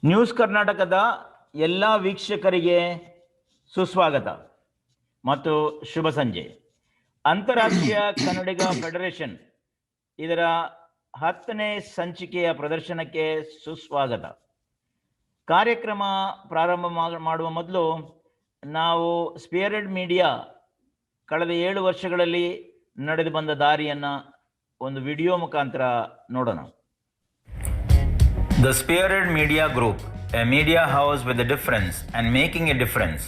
News ಕರ್ನಾಟಕದ ಎಲ್ಲ ವೀಕ್ಷಕರಿಗೆ ಸುಸ್ವಾಗತ ಮತ್ತು ಶುಭ ಸಂಜೆ. ಅಂತಾರಾಷ್ಟ್ರೀಯ ಕನ್ನಡಿಗ ಫೆಡರೇಷನ್ ಇದರ 10ನೇ ಸಂಚಿಕೆಯ ಪ್ರದರ್ಶನಕ್ಕೆ ಸುಸ್ವಾಗತ. ಕಾರ್ಯಕ್ರಮ ಪ್ರಾರಂಭ ಮಾಡುವ ಮೊದಲು ನಾವು ಸ್ಪಿಯರ್ಡ್ ಮೀಡಿಯಾ ಕಳೆದ 7 ವರ್ಷಗಳಲ್ಲಿ ನಡೆದು ಬಂದ ದಾರಿಯನ್ನು ಒಂದು ವಿಡಿಯೋ ಮುಖಾಂತರ ನೋಡೋಣ. The Spearhead Media Group, a media house with a difference and making a difference.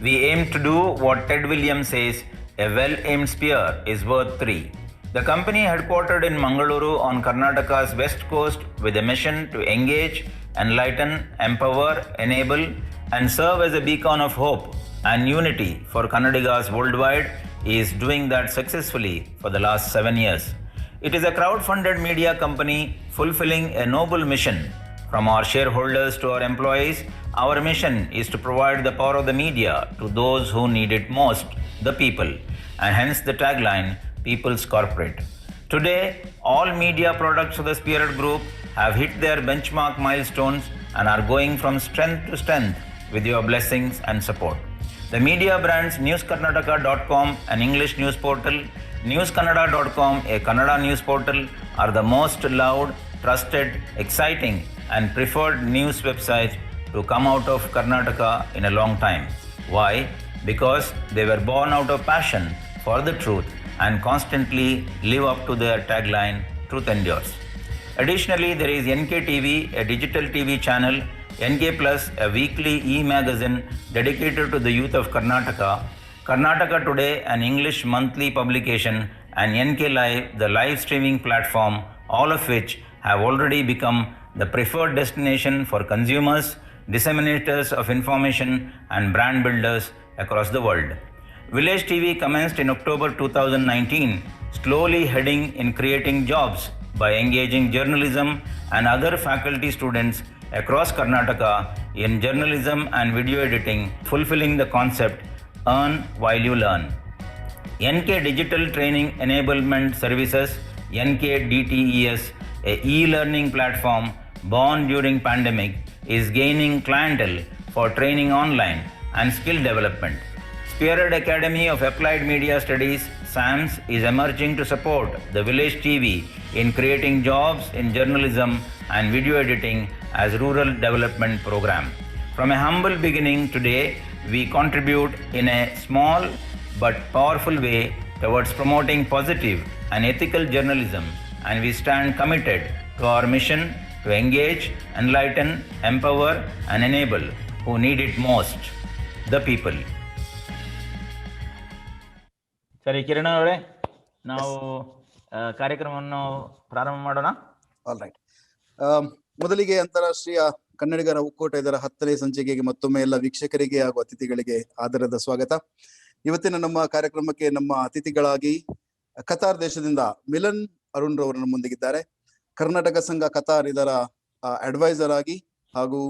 We aim to do what Ted Williams says, a well-aimed spear is worth 3. The company headquartered in Mangaluru on Karnataka's west coast with a mission to engage, enlighten, empower, enable and serve as a beacon of hope and unity for Kannadigas worldwide is doing that successfully for the last 7 years. It is a crowd-funded media company fulfilling a noble mission. From our shareholders to our employees, our mission is to provide the power of the media to those who need it most, the people, and hence the tagline, People's Corporate. Today, all media products of the Spearhead Group have hit their benchmark milestones and are going from strength to strength with your blessings and support. The media brands newskarnataka.com, an English news portal, newskannada.com, a Kannada news portal, are the most loved, trusted, exciting and preferred news websites to come out of Karnataka in a long time. Why? Because they were born out of passion for the truth and constantly live up to their tagline, Truth Endures. Additionally, there is NK TV, a digital TV channel, NK Plus, a weekly e-magazine dedicated to the youth of Karnataka, Karnataka Today, an English monthly publication, and NK Live, the live streaming platform, all of which have already become the preferred destination for consumers, disseminators of information, and brand builders across the world. Village TV commenced in October 2019, slowly heading in creating jobs by engaging journalism and other faculty students across Karnataka in journalism and video editing, fulfilling the concept Earn while you learn. NK Digital Training Enablement Services, NK DTES, a e-learning platform born during pandemic, is gaining clientele for training online and skill development. Spearhead Academy of Applied Media Studies, SAMS, is emerging to support the Village TV in creating jobs in journalism and video editing as rural development program. From a humble beginning today, we contribute in a small but powerful way towards promoting positive and ethical journalism, and we stand committed to our mission to engage, enlighten, empower and enable who need it most, the people. ಸರಿ ಕಿರಣ್ ಅವರೇ, ನಾವು ಕಾರ್ಯಕ್ರಮವನ್ನು ಪ್ರಾರಂಭ ಮಾಡೋಣ. All right. ಮೊದಲಿಗೆ ಅಂತಾರಾಷ್ಟ್ರೀಯ ಕನ್ನಡಿಗರ ಒಕ್ಕೂಟ ಇದರ 10ನೇ ಸಂಚಿಕೆಗೆ ಮತ್ತೊಮ್ಮೆ ಎಲ್ಲ ವೀಕ್ಷಕರಿಗೆ ಹಾಗೂ ಅತಿಥಿಗಳಿಗೆ ಆದರದ ಸ್ವಾಗತ. ಇವತ್ತಿನ ನಮ್ಮ ಕಾರ್ಯಕ್ರಮಕ್ಕೆ ನಮ್ಮ ಅತಿಥಿಗಳಾಗಿ ಕತಾರ್ ದೇಶದಿಂದ ಮಿಲನ್ ಅರುಣ್ ರವರು ನಮ್ಮೊಂದಿಗಿದ್ದಾರೆ. ಕರ್ನಾಟಕ ಸಂಘ ಕತಾರ್ ಇದರ ಅಡ್ವೈಸರ್ ಆಗಿ ಹಾಗೂ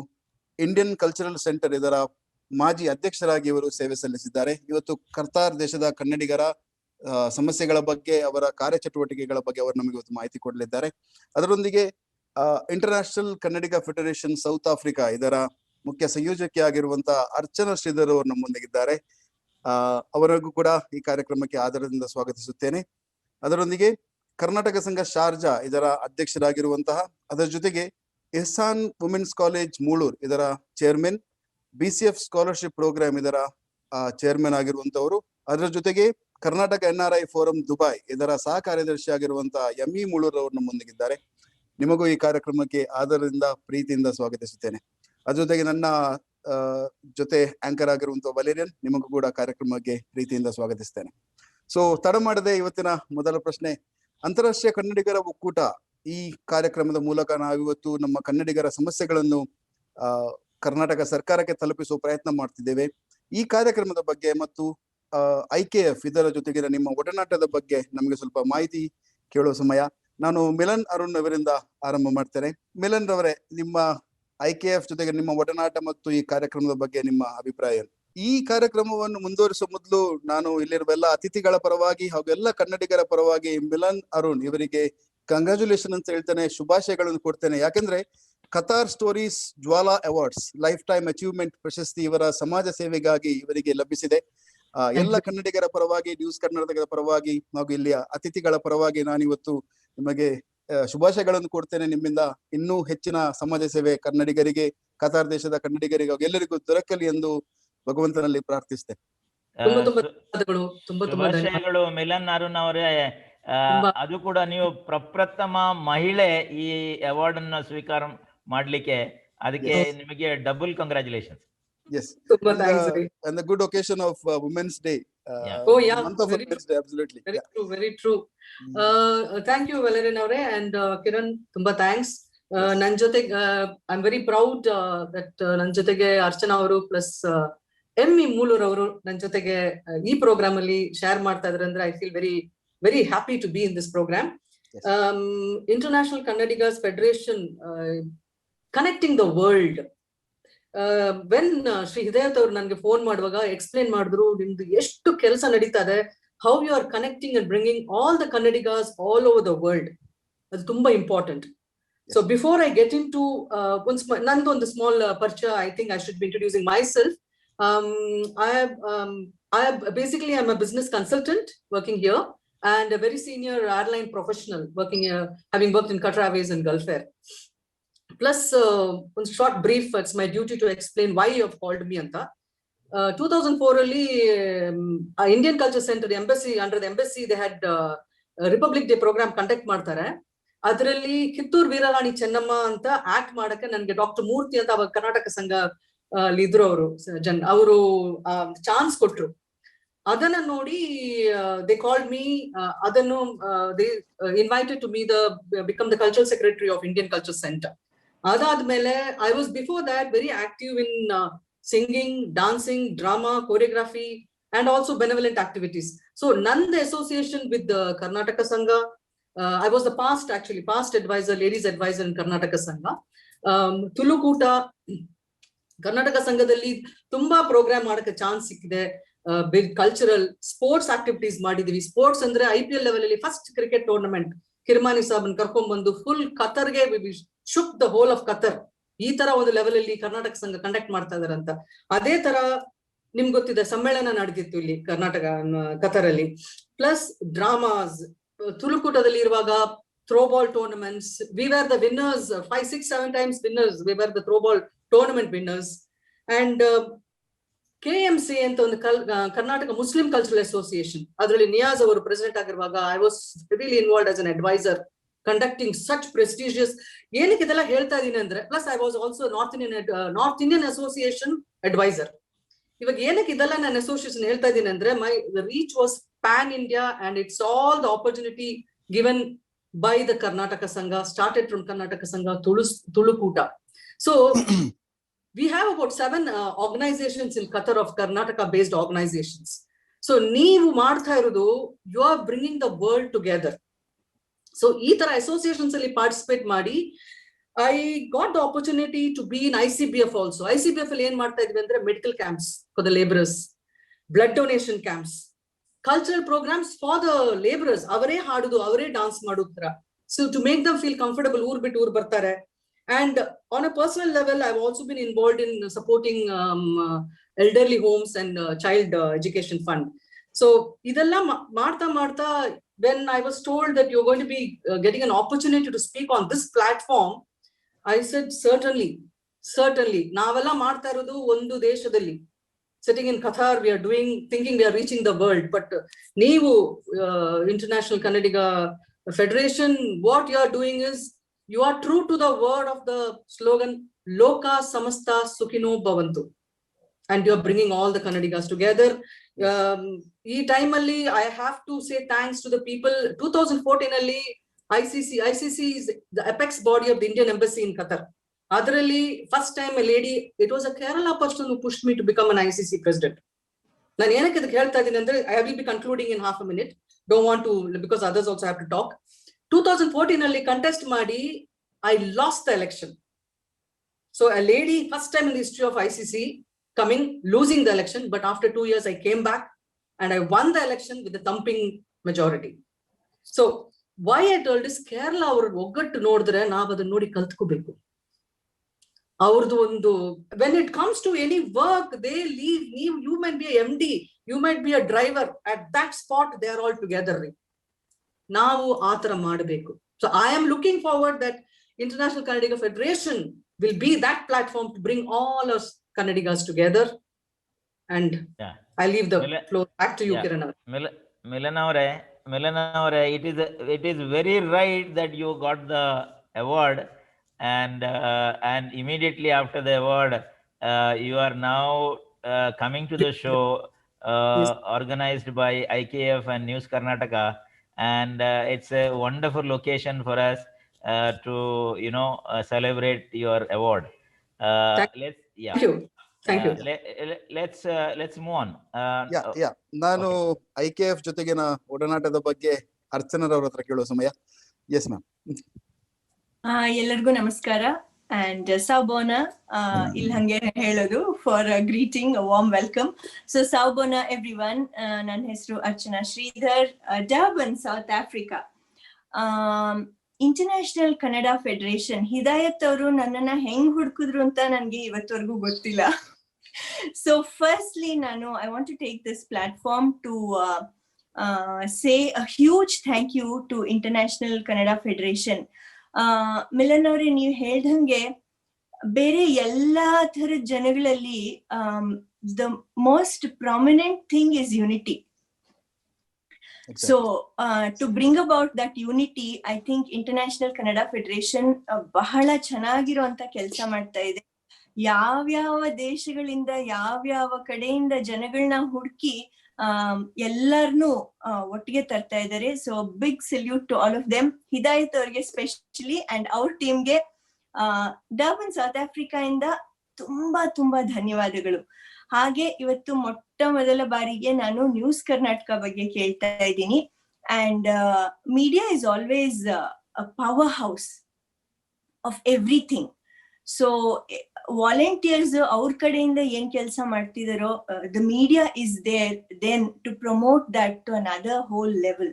ಇಂಡಿಯನ್ ಕಲ್ಚರಲ್ ಸೆಂಟರ್ ಇದರ ಮಾಜಿ ಅಧ್ಯಕ್ಷರಾಗಿ ಇವರು ಸೇವೆ ಸಲ್ಲಿಸಿದ್ದಾರೆ. ಇವತ್ತು ಕತಾರ್ ದೇಶದ ಕನ್ನಡಿಗರ ಸಮಸ್ಯೆಗಳ ಬಗ್ಗೆ, ಅವರ ಕಾರ್ಯಚಟುವಟಿಕೆಗಳ ಬಗ್ಗೆ ಅವರು ನಮಗೆ ಇವತ್ತು ಮಾಹಿತಿ ಕೊಡಲಿದ್ದಾರೆ. ಅದರೊಂದಿಗೆ ಇಂಟರ್ನ್ಯಾಷನಲ್ ಕನ್ನಡಿಗ ಫೆಡರೇಷನ್ ಸೌತ್ ಆಫ್ರಿಕಾ ಇದರ ಮುಖ್ಯ ಸಂಯೋಜಕಿಯಾಗಿರುವಂತಹ ಅರ್ಚನಾ ಶ್ರೀಧರ್ ಅವರು ನಮ್ಮೊಂದಿಗಿದ್ದಾರೆ. ಅವರಿಗೂ ಕೂಡ ಈ ಕಾರ್ಯಕ್ರಮಕ್ಕೆ ಆದರದಿಂದ ಸ್ವಾಗತಿಸುತ್ತೇನೆ. ಅದರೊಂದಿಗೆ ಕರ್ನಾಟಕ ಸಂಘ ಶಾರ್ಜಾ ಇದರ ಅಧ್ಯಕ್ಷರಾಗಿರುವಂತಹ, ಅದರ ಜೊತೆಗೆ ಎಹ್ಸಾನ್ ವುಮೆನ್ಸ್ ಕಾಲೇಜ್ ಮೂಳೂರ್ ಇದರ ಚೇರ್ಮನ್, BCF ಸ್ಕಾಲರ್ಶಿಪ್ ಪ್ರೋಗ್ರಾಮ್ ಇದರ ಚೇರ್ಮನ್ ಆಗಿರುವಂತವರು, ಅದರ ಜೊತೆಗೆ ಕರ್ನಾಟಕ NRI ಫೋರಂ ದುಬೈ ಇದರ ಸಹ ಕಾರ್ಯದರ್ಶಿ ಆಗಿರುವಂತಹ ME ಮೂಳೂರ್ ಅವರು ನಮ್ಮೊಂದಿಗಿದ್ದಾರೆ. ನಿಮಗೂ ಈ ಕಾರ್ಯಕ್ರಮಕ್ಕೆ ಆದರದಿಂದ ಪ್ರೀತಿಯಿಂದ ಸ್ವಾಗತಿಸುತ್ತೇನೆ. ಅದ್ರ ಜೊತೆಗೆ ನನ್ನ ಜೊತೆ ಆಂಕರ್ ಆಗಿರುವಂತಹ ವಲೇರಿಯನ್, ನಿಮಗೂ ಕೂಡ ಕಾರ್ಯಕ್ರಮಕ್ಕೆ ಪ್ರೀತಿಯಿಂದ ಸ್ವಾಗತಿಸ್ತೇನೆ. ಸೊ ತಡ ಮಾಡದೆ ಇವತ್ತಿನ ಮೊದಲ ಪ್ರಶ್ನೆ, ಅಂತಾರಾಷ್ಟ್ರೀಯ ಕನ್ನಡಿಗರ ಒಕ್ಕೂಟ ಈ ಕಾರ್ಯಕ್ರಮದ ಮೂಲಕ ನಾವಿವತ್ತು ನಮ್ಮ ಕನ್ನಡಿಗರ ಸಮಸ್ಯೆಗಳನ್ನು ಕರ್ನಾಟಕ ಸರ್ಕಾರಕ್ಕೆ ತಲುಪಿಸುವ ಪ್ರಯತ್ನ ಮಾಡ್ತಿದ್ದೇವೆ. ಈ ಕಾರ್ಯಕ್ರಮದ ಬಗ್ಗೆ ಮತ್ತು IKF ಇದರ ಜೊತೆಗಿನ ನಿಮ್ಮ ಒಡನಾಟದ ಬಗ್ಗೆ ನಮಗೆ ಸ್ವಲ್ಪ ಮಾಹಿತಿ ಕೇಳುವ ಸಮಯ. ನಾನು ಮಿಲನ್ ಅರುಣ್ ಅವರಿಂದ ಆರಂಭ ಮಾಡ್ತೇನೆ. ಮಿಲನ್ ರವರೇ, ನಿಮ್ಮ IKF ಜೊತೆಗೆ ನಿಮ್ಮ ಒಡನಾಟ ಮತ್ತು ಈ ಕಾರ್ಯಕ್ರಮದ ಬಗ್ಗೆ ನಿಮ್ಮ ಅಭಿಪ್ರಾಯ? ಈ ಕಾರ್ಯಕ್ರಮವನ್ನು ಮುಂದುವರಿಸುವ ಮೊದಲು ನಾನು ಇಲ್ಲಿರುವ ಎಲ್ಲ ಅತಿಥಿಗಳ ಪರವಾಗಿ ಹಾಗೂ ಎಲ್ಲ ಕನ್ನಡಿಗರ ಪರವಾಗಿ ಮಿಲನ್ ಅರುಣ್ ಇವರಿಗೆ ಕಂಗ್ರಾಚುಲೇಷನ್ ಅಂತ ಹೇಳ್ತೇನೆ, ಶುಭಾಶಯಗಳನ್ನು ಕೊಡ್ತೇನೆ. ಯಾಕೆಂದ್ರೆ Qatar stories Jwala awards life time achievement ಪ್ರಶಸ್ತಿ ಇವರ ಸಮಾಜ ಸೇವೆಗಾಗಿ ಇವರಿಗೆ ಲಭಿಸಿದೆ. ಎಲ್ಲ ಕನ್ನಡಿಗರ ಪರವಾಗಿ, ನ್ಯೂಸ್ ಕರ್ನಾಟಕದ ಪರವಾಗಿ ಹಾಗೂ ಇಲ್ಲಿಯ ಅತಿಥಿಗಳ ಪರವಾಗಿ ನಾನಿವತ್ತು ನಿಮಗೆ ಶುಭಾಶಯಗಳನ್ನು ಕೊಡ್ತೇನೆ. ನಿಮ್ಮಿಂದ ಇನ್ನೂ ಹೆಚ್ಚಿನ ಸಮಾಜ ಸೇವೆ ಕನ್ನಡಿಗರಿಗೆ, ಕತಾರ್ ದೇಶದ ಕನ್ನಡಿಗರಿಗೆ ಎಲ್ಲರಿಗೂ ದೊರಕಲಿ ಎಂದು ಭಗವಂತನಲ್ಲಿ ಪ್ರಾರ್ಥಿಸ್ತೇನೆ. ಶುಭಾಶಯಗಳು ಮಿಲನ್ ಅರುಣ್ ಅವರೇ. ಅದು ಕೂಡ ನೀವು ಪ್ರಪ್ರಥಮ ಮಹಿಳೆ ಈ ಅವಾರ್ಡ್ ಅನ್ನು ಸ್ವೀಕಾರ ಮಾಡ್ಲಿಕ್ಕೆ, ಅದಕ್ಕೆ ನಿಮಗೆ double congratulations. Yes, and the good occasion of Women's Day. Month of Women's Day, absolutely. Very true. Thank you, Valerian avare and Kiran. Tumba thanks. Nan jotege I'm very proud that nan jotege Archana avaru plus Emmy Moolur avaru nan jotege ee program alli share ಮಾಡ್ತಾ ಇದ್ದಾರೆ ಅಂದ್ರೆ I feel very happy to be in this program. Yes. International Kannadigas Federation connecting the world. When Shri Hidayat ಅವ್ರು ನನ್ಗೆ phone ಮಾಡುವಾಗ explain ಮಾಡಿದ್ರು, ನಿಮ್ದು ಎಷ್ಟು ಕೆಲಸ ನಡೀತಾ ಇದೆ, how you are connecting and bringing all the Kannadigas all over the world, ಅದು ತುಂಬಾ important. So before I get into ನಂದು ಒಂದು ಸ್ಮಾಲ್ ಪರಿಚಯ, I think I should be introducing myself. Basically I'm a business consultant working here and a very senior airline professional working here, having worked in Qatar Airways and Gulf Air. Plus one short brief, it's my duty to explain why you have called me anta. 2004 alli Indian Culture Center embassy, under the embassy they had Republic Day program conduct ಮಾಡ್ತಾರೆ. ಅದರಲ್ಲಿ ಕಿತ್ತೂರು ವೀರರಾಣಿ ಚೆನ್ನಮ್ಮ ಅಂತ act ಮಾಡಕ್ಕೆ ನನಗೆ doctor ಮೂರ್ತಿ ಅಂತ ಅವಾಗ ಕರ್ನಾಟಕ ಸಂಘ ಇದ್ರು ಅವರು ಚಾನ್ಸ್ ಕೊಟ್ರು. ಅದನ್ನ ನೋಡಿ they called me, ಅದನ್ನು they invited to me become the cultural secretary of Indian Culture Center. ಅದಾದ್ಮೇಲೆ I was before that very active in singing, dancing, drama, choreography and also benevolent activities. So Nand association with the Karnataka Sangha, I was the past advisor, ladies advisor in Karnataka Sangha. Tulukuta Karnataka Sanghadalli ತುಂಬಾ program ಮಾಡಕ್ಕೆ chance ಸಿಕ್ಕಿದೆ. Big cultural sports activities ಮಾಡಿದೀವಿ. Sports ಅಂದ್ರೆ IPL level ಅಲ್ಲಿ first cricket tournament Kirmani ಸಾಬನ್ ಕರ್ಕೊಂಡ್ ಬಂದು full ಕತರ್ಗೆ shook the whole of Qatar, ಈ ತರ ಒಂದು ಲೆವೆಲ್ ಅಲ್ಲಿ ಕರ್ನಾಟಕ ಸಂಘ ಕಂಡಕ್ಟ್ ಮಾಡ್ತಾ ಇದಾರಂತ. ಅದೇ ತರ ನಿಮ್ಗೆ ಗೊತ್ತಿದೆ ಸಮ್ಮೇಳನ ನಡೆದಿತ್ತು ಇಲ್ಲಿ ಕತರಲ್ಲಿ. ಪ್ಲಸ್ ಡ್ರಾಮಾಸ್, ತುಳುಕೂಟದಲ್ಲಿ ಇರುವಾಗ throwball tournaments, we were the winners 5, 6, 7 times winners, we were the throwball tournament winners. And KMC ಅಂತ ಒಂದು ಕರ್ನಾಟಕ ಮುಸ್ಲಿಂ ಕಲ್ಚರಲ್ ಅಸೋಸಿಯೇಷನ್, ಅದರಲ್ಲಿ ನಿಯಾಜ್ ಅವರು ಪ್ರೆಸಿಡೆಂಟ್ ಆಗಿರುವಾಗ I was really involved as an advisor conducting such prestigious. ಏನಕ್ಕೆ ಇದೆಲ್ಲ ಹೇಳ್ತಾ ಇದೀನಿ ಅಂದ್ರೆ, plus I was also North Indian Association advisor. ಇವಾಗ ಏನಕ್ಕೆ ಇದೆಲ್ಲ ನಾನು ಅಸೋಸಿಯೇಷನ್ ಹೇಳ್ತಾ ಇದೀನಿ ಅಂದ್ರೆ, the reach was pan India and it's all the opportunity given by the Karnataka Sangha, started from Karnataka Sangha Tulukuta. So we have about 7 organizations in Qatar of Karnataka based organizations. So ನೀವು ಮಾಡ್ತಾ ಇರೋದು, you are bringing the world together. So ಈ ತರ associations ಅಲ್ಲಿ participate ಮಾಡಿ I got the opportunity to be in ICBF also. ICBF ಅಲ್ಲಿ ಏನ್ ಮಾಡ್ತಾ ಇದ್ವಿ ಅಂದ್ರೆ medical camps for the laborers, blood donation camps, cultural programs for the laborers. ಅವರೇ ಹಾಡುದು, ಅವರೇ ಡಾನ್ಸ್ ಮಾಡೋದ್ರ, so to make them feel comfortable, ಊರ್ ಬಿಟ್ಟು ಊರ್ ಬರ್ತಾರೆ. And on a personal level, I've also been involved in supporting elderly homes and child education fund. So idella marta when I was told that you're going to be getting an opportunity to speak on this platform, I said certainly navella marta irodu ondu deshadalli, sitting in Qatar, we are thinking we are reaching the world, but neevu International Kannadiga Federation, what you are doing is you are true to the word of the slogan Loka Samasta Sukhino Bhavantu, and you are bringing all the Kannadigas together. Ee time alli I have to say thanks to the people. 2014 alli ICC is the apex body of the Indian Embassy in Qatar. Adralli first time a lady, it was a Kerala person who pushed me to become an ICC president. Nan enakke idu helta idini andre, I will be concluding in half a minute, don't want to, because others also have to talk. 2014 ಅಲ್ಲಿ contest ಮಾಡಿ I lost the election. So a lady, first time in the history of ICC coming, losing the election, but after 2 years I came back and I won the election with a thumping majority. So why I told this, Kerala ಅವರು ಒಗ್ಗಟ್ಟು ನೋಡಿದ್ರೆ ನಾವು ಅದನ್ನ ನೋಡಿ ಕಲ್ತ್ಕೋಬೇಕು. ಅವ್ರದ್ದು ಒಂದು when it comes to any work, they leave. You might be a MD, you might be a driver. At that spot, they are all together. ನಾವು ಆತರ ಮಾಡಬೇಕು. So I am looking forward that International Kannadiga Federation will be that platform to bring all us Kannadigas together. And I leave the floor back to you, Kiran. Milan avare, it is very right that you got the award, and immediately after the award, you are now coming to the show organized by IKF and News Karnataka, and it's a wonderful location for us to celebrate your award. Thank you. Let's move on. ನಾನು IKF ಜೊತೆಗಿನ ಒಡನಾಟದ ಬಗ್ಗೆ ಅರ್ಚನರವರ ಹತ್ರ ಕೇಳೋ ಸಮಯ. Yes ma'am. ಎಲ್ಲರಿಗೂ ನಮಸ್ಕಾರ. And Saubona, il hange helodu for greeting, a warm welcome. So Saubona everyone, nan hesru Archana Sridhar, Durban, South Africa. International Kannada Federation, Hidayat ಅವರು ನನ್ನನ್ನ ಹೆಂಗ್ ಹುಡುಕಿದ್ರು ಅಂತ ನನಗೆ ಇವತ್ತವರೆಗೂ ಗೊತ್ತಿಲ್ಲ. So firstly, I want to take this platform to say a huge thank you to International Kannada Federation. Milan ಅವರೇ, ನೀವು ಹೇಳ್ದಂಗೆ ಬೇರೆ ಎಲ್ಲಾ ತರದ ಜನಗಳಲ್ಲಿ the most prominent thing is unity. Exactly. So to bring about that unity, I think International Kannada Federation ಬಹಳ ಚೆನ್ನಾಗಿರುವಂತ ಕೆಲಸ ಮಾಡ್ತಾ ಇದೆ. ಯಾವ್ಯಾವ ದೇಶಗಳಿಂದ ಯಾವ್ಯಾವ ಕಡೆಯಿಂದ ಜನಗಳನ್ನ ಹುಡುಕಿ ಎಲ್ಲರನ್ನು ಒಟ್ಟಿಗೆ ತರ್ತಾ ಇದ್ದಾರೆ. So big salute to all of them. Hidayat ಅವ್ರಿಗೆ ಸ್ಪೆಷಲಿ ಅಂಡ್ ಅವ್ರ ಟೀಮ್ಗೆ ಡರ್ಬನ್ ಸೌತ್ ಆಫ್ರಿಕಾ ಇಂದ ತುಂಬಾ ಧನ್ಯವಾದಗಳು. ಹಾಗೆ ಇವತ್ತು ಮೊಟ್ಟ ಮೊದಲ ಬಾರಿಗೆ ನಾನು ನ್ಯೂಸ್ ಕರ್ನಾಟಕ ಬಗ್ಗೆ ಕೇಳ್ತಾ ಇದ್ದೀನಿ. And media is always a power house of everything. So volunteers ಅವ್ರ ಕಡೆಯಿಂದ ಏನ್ ಕೆಲಸ ಮಾಡ್ತಿದಾರೋ, the media is there then to promote that to another whole level.